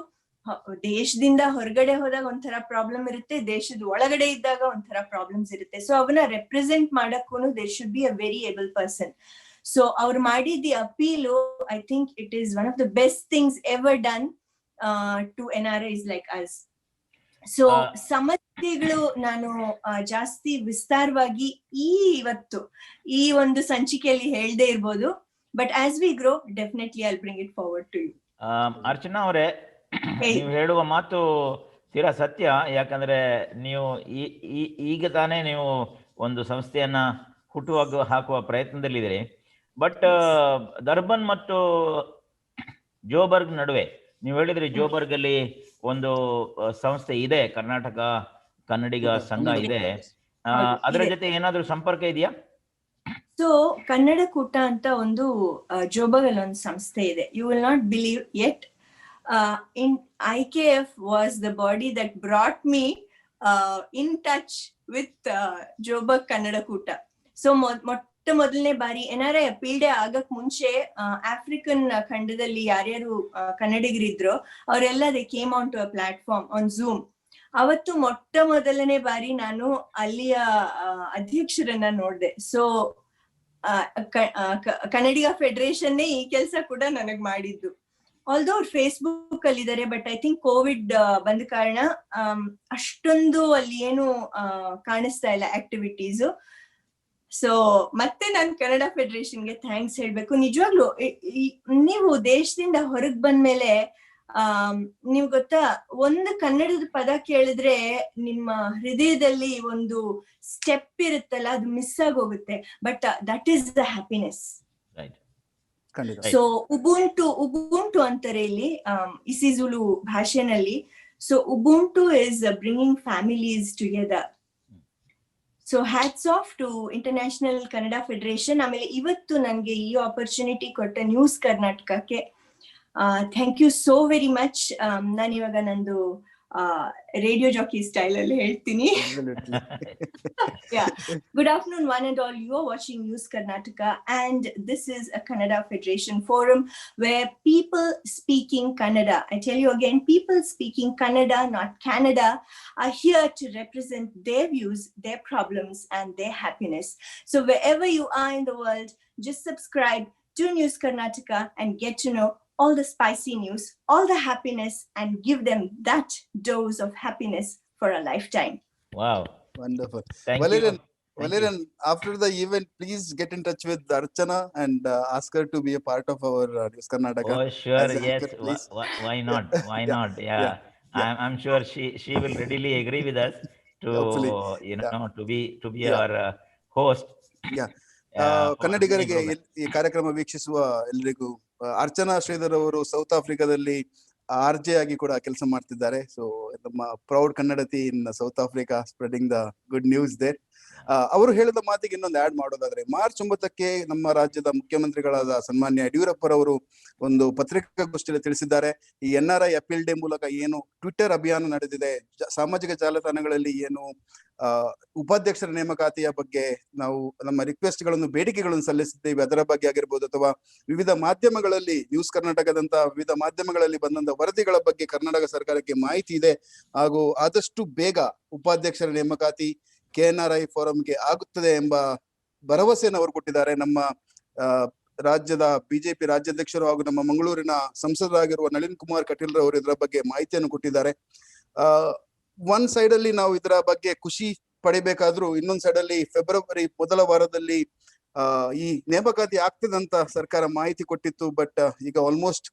ದೇಶದಿಂದ ಹೊರಗಡೆ ಹೋದಾಗ ಒಂಥರ ಪ್ರಾಬ್ಲಮ್ ಇರುತ್ತೆ, ದೇಶದ ಒಳಗಡೆ ಇದ್ದಾಗ ಒಂಥರ ಪ್ರಾಬ್ಲಮ್ಸ್ ಇರುತ್ತೆ. ಸೊ ಅವನ್ನ ರೆಪ್ರೆಸೆಂಟ್ ಮಾಡಕ್ಕೂ there should be a very able person. So ಅವ್ರು ಮಾಡಿದ appeal, I think it is one of the best things ever done to NRIs like us. ಸೊ ಸಮಸ್ಯೆಗಳು ನಾನು ಜಾಸ್ತಿ ವಿಸ್ತಾರವಾಗಿ ಇವತ್ತು ಈ ಒಂದು ಸಂಚಿಕೆಯಲ್ಲಿ ಹೇಳ್ದೇ ಇರ್ಬೋದು. But as we grow, definitely I will bring it forward to you. Archana ಅವರೇ, ನೀವು ಹೇಳುವ ಮಾತು ತೀರಾ ಸತ್ಯ. ಯಾಕಂದ್ರೆ ನೀವು ಈಗ ತಾನೇ ನೀವು ಒಂದು ಸಂಸ್ಥೆಯನ್ನ ಹಾಕುವ ಪ್ರಯತ್ನದಲ್ಲಿದ್ದೀರಿ. ಬಟ್ ದರ್ಬನ್ ಮತ್ತು ಜೋಬರ್ಗ್ ನಡುವೆ ನೀವು ಹೇಳಿದ್ರಿ, ಜೋಬರ್ಗ್ ಅಲ್ಲಿ ಒಂದು ಸಂಸ್ಥೆ ಇದೆ, ಕರ್ನಾಟಕ ಕನ್ನಡಿಗ ಸಂಘ ಇದೆ. ಅದರ ಜೊತೆ ಏನಾದ್ರೂ ಸಂಪರ್ಕ ಇದೆಯಾ? ಸೊ ಕನ್ನಡ ಕೂಟ ಅಂತ ಒಂದು ಜೋಬರ್ಗ್ ಅಲ್ಲಿ ಒಂದು ಸಂಸ್ಥೆ ಇದೆ. You will not believe yet. IKF was the body that brought me in touch with Joburg Kannada Kuta. So ಮೊದಲನೇ ಬಾರಿ NRI ಅಪೀಲ್ ಡೇ ಆಗಕ್ ಮುಂಚೆ ಆಫ್ರಿಕನ್ ಖಂಡದಲ್ಲಿ ಯಾರ್ಯಾರು ಕನ್ನಡಿಗರಿದ್ರು ಅವರೆಲ್ಲ they came on to a platform on Zoom. ಅವತ್ತು ಮೊದಲನೇ ಬಾರಿ ನಾನು ಅಲ್ಲಿಯ ಅಧ್ಯಕ್ಷರನ್ನ ನೋಡ್ದೆ. ಸೊ ಕನ್ನಡಿಗ ಫೆಡರೇಷನ್ ಈ ಕೆಲಸ ಕೂಡ ನನಗ್ ಮಾಡಿದ್ದು. ಆಲ್ದೋ ಅವ್ರು ಫೇಸ್ಬುಕ್ ಅಲ್ಲಿ ಇದಾರೆ, ಬಟ್ ಐ ಥಿಂಕ್ ಕೋವಿಡ್ ಬಂದ ಕಾರಣ ಅಷ್ಟೊಂದು ಅಲ್ಲಿ ಏನು ಕಾಣಿಸ್ತಾ ಇಲ್ಲ ಆಕ್ಟಿವಿಟೀಸ್. ಸೊ ಮತ್ತೆ ನಾನು ಕನ್ನಡ ಫೆಡರೇಷನ್ಗೆ ಥ್ಯಾಂಕ್ಸ್ ಹೇಳ್ಬೇಕು. ನಿಜವಾಗ್ಲು ನೀವು ದೇಶದಿಂದ ಹೊರಗ್ ಬಂದ್ಮೇಲೆ ನೀವ್ ಗೊತ್ತಾ, ಒಂದು ಕನ್ನಡದ ಪದ ಕೇಳಿದ್ರೆ ನಿಮ್ಮ ಹೃದಯದಲ್ಲಿ ಒಂದು ಸ್ಟೆಪ್ ಇರುತ್ತಲ್ಲ, ಅದು ಮಿಸ್ ಆಗೋಗುತ್ತೆ. But that is the happiness. So ubuntu ಅಂತಾರೆ ಇಲ್ಲಿ ಇಸಿಜುಲು ಭಾಷೆನಲ್ಲಿ. So ubuntu is bringing families together. So hats off to international Kannada federation. ಆಮೇಲೆ ಇವತ್ತು ನನಗೆ ಈ ಆಪರ್ಚುನಿಟಿ ಕೊಟ್ಟ ನ್ಯೂಸ್ ಕರ್ನಾಟಕಕ್ಕೆ thank you so very much. ನಾನು ಇವಾಗ ನಂದು ರೇಡಿಯೋ ಜಾಕಿ ಸ್ಟೈಲ್ ಅಲ್ಲಿ ಹೇಳ್ತೀನಿ. Good afternoon one and all. You are watching News Karnataka, and this is a Kannada Federation forum where people speaking Kannada, I tell you again, people speaking Kannada, not Canada, are here to represent their views, their problems and their happiness. So wherever you are in the world, just subscribe to News Karnataka and get to know all the spicy news, all the happiness, and give them that dose of happiness for a lifetime. Wow. Wonderful. Valerian, after the event, please get in touch with Archana and ask her to be a part of our News Karnataka. Oh, sure. Yes. Anchor, Why not? Why not? Yeah. I'm sure she will readily agree with us to to be our host. Yeah. ಕನ್ನಡಿಗರಿಗೆ ಈ ಕಾರ್ಯಕ್ರಮ ವೀಕ್ಷಿಸುವ ಎಲ್ಲರಿಗೂ ಅರ್ಚನಾ ಶ್ರೀಧರ್ ಅವರು south ಆಫ್ರಿಕಾದಲ್ಲಿ RJ ಆಗಿ ಕೂಡ ಕೆಲಸ ಮಾಡ್ತಿದ್ದಾರೆ. ಸೊ ನಮ್ಮ ಪ್ರೌಡ್ ಕನ್ನಡತಿ in South Africa, spreading the good news there. ಅವರು ಹೇಳಿದ ಮಾತಿಗೆ ಇನ್ನೊಂದು ಆಡ್ ಮಾಡೋದಾದ್ರೆ, ಮಾರ್ಚ್ 9ಕ್ಕೆ ನಮ್ಮ ರಾಜ್ಯದ ಮುಖ್ಯಮಂತ್ರಿಗಳಾದ ಸನ್ಮಾನ್ಯ ಯಡಿಯೂರಪ್ಪರವರು ಒಂದು ಪತ್ರಿಕಾಗೋಷ್ಠಿಯಲ್ಲಿ ತಿಳಿಸಿದ್ದಾರೆ, ಈ NRI ಅಪೀಲ್ ಡೇ ಮೂಲಕ ಏನು ಟ್ವಿಟರ್ ಅಭಿಯಾನ ನಡೆದಿದೆ, ಸಾಮಾಜಿಕ ಜಾಲತಾಣಗಳಲ್ಲಿ ಏನು ಉಪಾಧ್ಯಕ್ಷರ ನೇಮಕಾತಿಯ ಬಗ್ಗೆ ನಾವು ನಮ್ಮ ರಿಕ್ವೆಸ್ಟ್ಗಳನ್ನು, ಬೇಡಿಕೆಗಳನ್ನು ಸಲ್ಲಿಸಿದ್ದೇವೆ, ಅದರ ಬಗ್ಗೆ ಆಗಿರ್ಬೋದು, ಅಥವಾ ವಿವಿಧ ಮಾಧ್ಯಮಗಳಲ್ಲಿ, ನ್ಯೂಸ್ ಕರ್ನಾಟಕದಂತ ವಿವಿಧ ಮಾಧ್ಯಮಗಳಲ್ಲಿ ಬಂದಂತ ವರದಿಗಳ ಬಗ್ಗೆ ಕರ್ನಾಟಕ ಸರ್ಕಾರಕ್ಕೆ ಮಾಹಿತಿ ಇದೆ. ಹಾಗೂ ಆದಷ್ಟು ಬೇಗ ಉಪಾಧ್ಯಕ್ಷರ ನೇಮಕಾತಿ KNRI ಫೋರಂಗೆ ಆಗುತ್ತದೆ ಎಂಬ ಭರವಸೆಯನ್ನು ಅವರು ಕೊಟ್ಟಿದ್ದಾರೆ. ನಮ್ಮ ರಾಜ್ಯದ ಬಿಜೆಪಿ ರಾಜ್ಯಾಧ್ಯಕ್ಷರು ಹಾಗೂ ನಮ್ಮ ಮಂಗಳೂರಿನ ಸಂಸದರಾಗಿರುವ ನಳಿನ್ ಕುಮಾರ್ ಕಟೀಲ್ ಅವರು ಇದರ ಬಗ್ಗೆ ಮಾಹಿತಿಯನ್ನು ಕೊಟ್ಟಿದ್ದಾರೆ. ಒನ್ ಸೈಡ್ ಅಲ್ಲಿ ನಾವು ಇದರ ಬಗ್ಗೆ ಖುಷಿ ಪಡಿಬೇಕಾದ್ರೂ, ಇನ್ನೊಂದ್ ಸೈಡ್ ಅಲ್ಲಿ ಫೆಬ್ರವರಿ ಮೊದಲ ವಾರದಲ್ಲಿ ಈ ನೇಮಕಾತಿ ಆಗ್ತದಂತ ಸರ್ಕಾರ ಮಾಹಿತಿ ಕೊಟ್ಟಿತ್ತು. ಬಟ್ ಈಗ ಆಲ್ಮೋಸ್ಟ್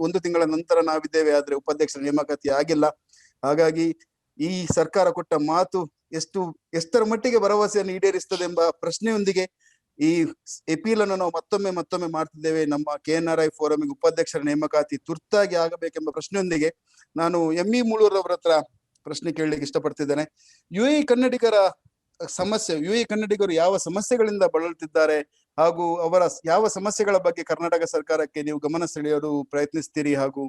ಒಂದು ತಿಂಗಳ ನಂತರ ನಾವಿದ್ದೇವೆ, ಆದ್ರೆ ಉಪಾಧ್ಯಕ್ಷರ ನೇಮಕಾತಿ ಆಗಿಲ್ಲ. ಹಾಗಾಗಿ ಈ ಸರ್ಕಾರ ಕೊಟ್ಟ ಮಾತು ಎಷ್ಟರ ಮಟ್ಟಿಗೆ ಭರವಸೆಯನ್ನು ಈಡೇರಿಸ್ತದೆ ಎಂಬ ಪ್ರಶ್ನೆಯೊಂದಿಗೆ ಈ ಅಪೀಲ್ ಅನ್ನು ನಾವು ಮತ್ತೊಮ್ಮೆ ಮಾಡ್ತಿದ್ದೇವೆ. ನಮ್ಮ KNRI ಫೋರಮಿಗೆ ಉಪಾಧ್ಯಕ್ಷರ ನೇಮಕಾತಿ ತುರ್ತಾಗಿ ಆಗಬೇಕೆಂಬ ಪ್ರಶ್ನೆಯೊಂದಿಗೆ ನಾನು ME ಮುಳೂರವರ ಹತ್ರ ಪ್ರಶ್ನೆ ಕೇಳಲಿಕ್ಕೆ ಇಷ್ಟಪಡ್ತಿದ್ದೇನೆ. UAE ಕನ್ನಡಿಗರ ಸಮಸ್ಯೆ, UAE ಕನ್ನಡಿಗರು ಯಾವ ಸಮಸ್ಯೆಗಳಿಂದ ಬಳಲುತ್ತಿದ್ದಾರೆ ಹಾಗೂ ಅವರ ಯಾವ ಸಮಸ್ಯೆಗಳ ಬಗ್ಗೆ ಕರ್ನಾಟಕ ಸರ್ಕಾರಕ್ಕೆ ನೀವು ಗಮನ ಸೆಳೆಯಲು ಪ್ರಯತ್ನಿಸ್ತೀರಿ, ಹಾಗೂ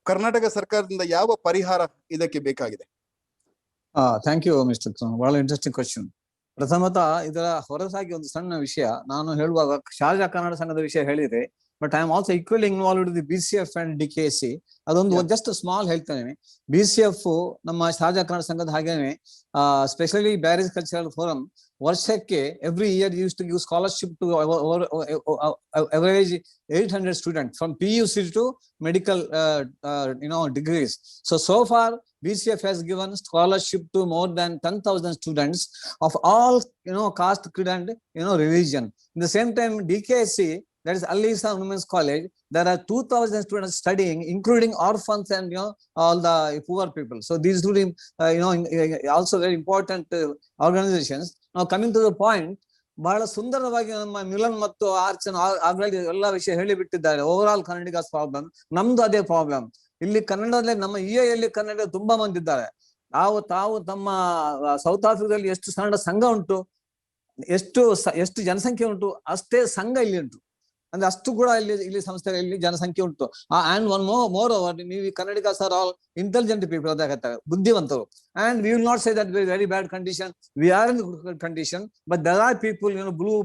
ಕರ್ನಾಟಕ ಸರ್ಕಾರದಿಂದ ಯಾವ ಪರಿಹಾರ ಇದಕ್ಕೆ ಬೇಕಾಗಿದೆ? Thank you mister. ಬಹಳ ಇಂಟ್ರೆಸ್ಟಿಂಗ್ ಕ್ವಶನ್. ಪ್ರಥಮತಃ ಇದರ ಹೊರತಾಗಿ ಒಂದು ಸಣ್ಣ ವಿಷಯ ನಾನು ಹೇಳುವಾಗ ಶಾರಜಾ ಕನ್ನಡ ಸಂಘದ ವಿಷಯ ಹೇಳಿದೆ, but I am also equally involved the BCF and DKC. ಅದೊಂದು ಜಸ್ಟ್ ಸ್ಮಾಲ್ ಹೇಳ್ತೇನೆ. BCF ನಮ್ಮ ಶಾರಜಾ ಕನ್ನಡ ಸಂಘದ ಹಾಗೇನೆ ಸ್ಪೆಷಲಿ ಬ್ಯಾರೇಜ್ ಕಲ್ಚರಲ್ ಫೋರಂ ವರ್ಷಕ್ಕೆ every year use to give scholarship to average 800 students from PUC to medical degrees. So far BCF has given scholarship to more than 10,000 students of all caste, creed and religion. In the same time, DKC, that is Al-Isa Women's College, there are 2,000 students studying, including orphans and all the poor people. So these two also very important organizations. Now coming to the point, ಬಹಳ ಸುಂದರವಾಗಿ ನಮ್ಮ ಮಿಲನ್ ಮತ್ತು ಆರ್ಚನ್ already ಎಲ್ಲಾ ವಿಷಯ ಹೇಳಿಬಿಟ್ಟಿದ್ದಾರೆ. Over all Kannadigas problem, ನಮ್ದು ಅದೇ problem. ಇಲ್ಲಿ ಕನ್ನಡದಲ್ಲಿ ನಮ್ಮ ಯಲ್ಲಿ ಕನ್ನಡ ತುಂಬಾ ಮಂದಿ ಇದ್ದಾರೆ. ತಾವು ತಮ್ಮ ಸೌತ್ ಆಫ್ರಿಕಾದಲ್ಲಿ ಎಷ್ಟು ಕನ್ನಡ ಸಂಘ ಉಂಟು, ಎಷ್ಟು ಜನಸಂಖ್ಯೆ ಉಂಟು, ಅಷ್ಟೇ ಸಂಘ ಇಲ್ಲಿ ಉಂಟು. ಅಂದ್ರೆ ಅಷ್ಟು ಕೂಡ ಇಲ್ಲಿ ಸಂಸ್ಥೆಯಲ್ಲಿ ಜನಸಂಖ್ಯೆ ಉಂಟು. ಅಂಡ್ ಒನ್ ಮೋರ್ ಓವರ್, ನೀವು Kannadigas are all intelligent people ಅಂತ ಹೇಳ್ತಾರೆ, ಬುದ್ಧಿವಂತರು. And we will not say that very bad condition, we are in good condition, but there are people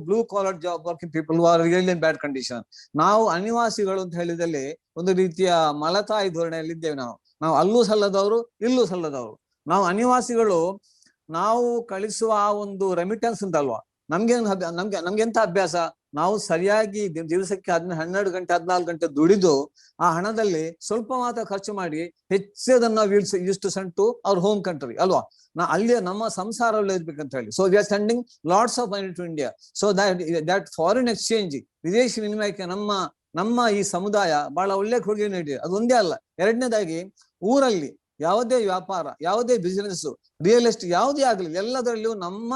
blue collar job working people who are really in bad condition. ನಾವು ಅನಿವಾಸಿಗಳು ಅಂತ ಹೇಳಿದಲ್ಲಿ ಒಂದು ರೀತಿಯ ಮಲತಾಯಿ ಧೋರಣೆಯಲ್ಲಿ ಇದ್ದೇವೆ. ನಾವು ಅಲ್ಲೂ ಸಲ್ಲದವರು, ಇಲ್ಲೂ ಸಲ್ಲದವರು. ನಾವು ಅನಿವಾಸಿಗಳು, ನಾವು ಕಳಿಸುವ ಆ ಒಂದು ರೆಮಿಟೆನ್ಸ್ ಉಂಟಲ್ವಾ, ನಮ್ಗೆ ಎಂತ ಅಭ್ಯಾಸ, ನಾವು ಸರಿಯಾಗಿ ದಿವಸಕ್ಕೆ 12 ಗಂಟೆ 14 ಗಂಟೆ ದುಡಿದು ಆ ಹಣದಲ್ಲಿ ಸ್ವಲ್ಪ ಮಾತ್ರ ಖರ್ಚು ಮಾಡಿ ಹೆಚ್ಚದನ್ನ use to send to our home country ಅಲ್ವಾ. ಅಲ್ಲಿ ನಮ್ಮ ಸಂಸಾರ ಇರ್ಬೇಕಂತ ಹೇಳಿ. So we are sending lots of money to India. So that foreign exchange, ವಿದೇಶಿ ವಿನಿಮಯಕ್ಕೆ ನಮ್ಮ ಈ ಸಮುದಾಯ ಬಹಳ ಒಳ್ಳೆ ಕೊಡುಗೆ ನೀಡಿದೆ. ಅದೊಂದೇ ಅಲ್ಲ, ಎರಡನೇದಾಗಿ ಊರಲ್ಲಿ ಯಾವುದೇ ವ್ಯಾಪಾರ, ಯಾವುದೇ ಬಿಸಿನೆಸ್, ರಿಯಲ್ ಎಸ್ಟೇಟ್ ಯಾವುದೇ ಆಗಲಿ, ಎಲ್ಲದರಲ್ಲಿಯೂ ನಮ್ಮ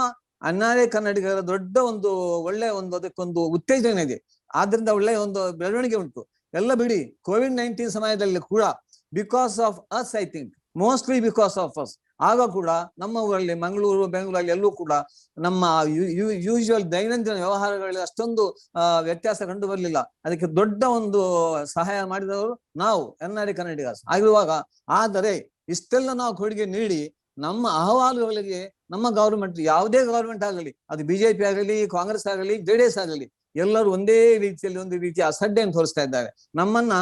ಅನಾರ್ಯ ಕನ್ನಡಿಗರ ದೊಡ್ಡ ಒಳ್ಳೆ ಅದಕ್ಕೊಂದು ಉತ್ತೇಜನ ಇದೆ. ಆದ್ರಿಂದ ಒಳ್ಳೆಯ ಒಂದು ಬೆಳವಣಿಗೆ ಉಂಟು. ಎಲ್ಲ ಬಿಡಿ, COVID-19 ಸಮಯದಲ್ಲಿ ಕೂಡ because of us, I think mostly because of us, ಆಗ ಕೂಡ ನಮ್ಮ ಊರಲ್ಲಿ ಮಂಗಳೂರು, ಬೆಂಗಳೂರಲ್ಲಿ ಎಲ್ಲೂ ಕೂಡ ನಮ್ಮ ಯೂಶುವಲ್ ದೈನಂದಿನ ವ್ಯವಹಾರಗಳಲ್ಲಿ ಅಷ್ಟೊಂದು ವ್ಯತ್ಯಾಸ ಕಂಡು ಬರಲಿಲ್ಲ. ಅದಕ್ಕೆ ದೊಡ್ಡ ಒಂದು ಸಹಾಯ ಮಾಡಿದವರು ನಾವು NRI ಕನ್ನಡಿಗರ್ಸ್ ಆಗಿರುವಾಗ. ಆದರೆ ಇಷ್ಟೆಲ್ಲ ನಾವು ಕೊಡುಗೆ ನೀಡಿ ನಮ್ಮ ಅಹವಾಲುಗಳಿಗೆ ನಮ್ಮ ಗವರ್ಮೆಂಟ್, ಯಾವುದೇ ಗವರ್ಮೆಂಟ್ ಆಗಲಿ, ಅದು BJP ಆಗಲಿ, ಕಾಂಗ್ರೆಸ್ ಆಗಲಿ, JDS ಆಗಲಿ, ಎಲ್ಲರೂ ಒಂದೇ ರೀತಿಯಲ್ಲಿ ಒಂದು ರೀತಿಯ ಅಸಡ್ಡೆಯನ್ನು ತೋರಿಸ್ತಾ ಇದ್ದಾರೆ. ನಮ್ಮನ್ನ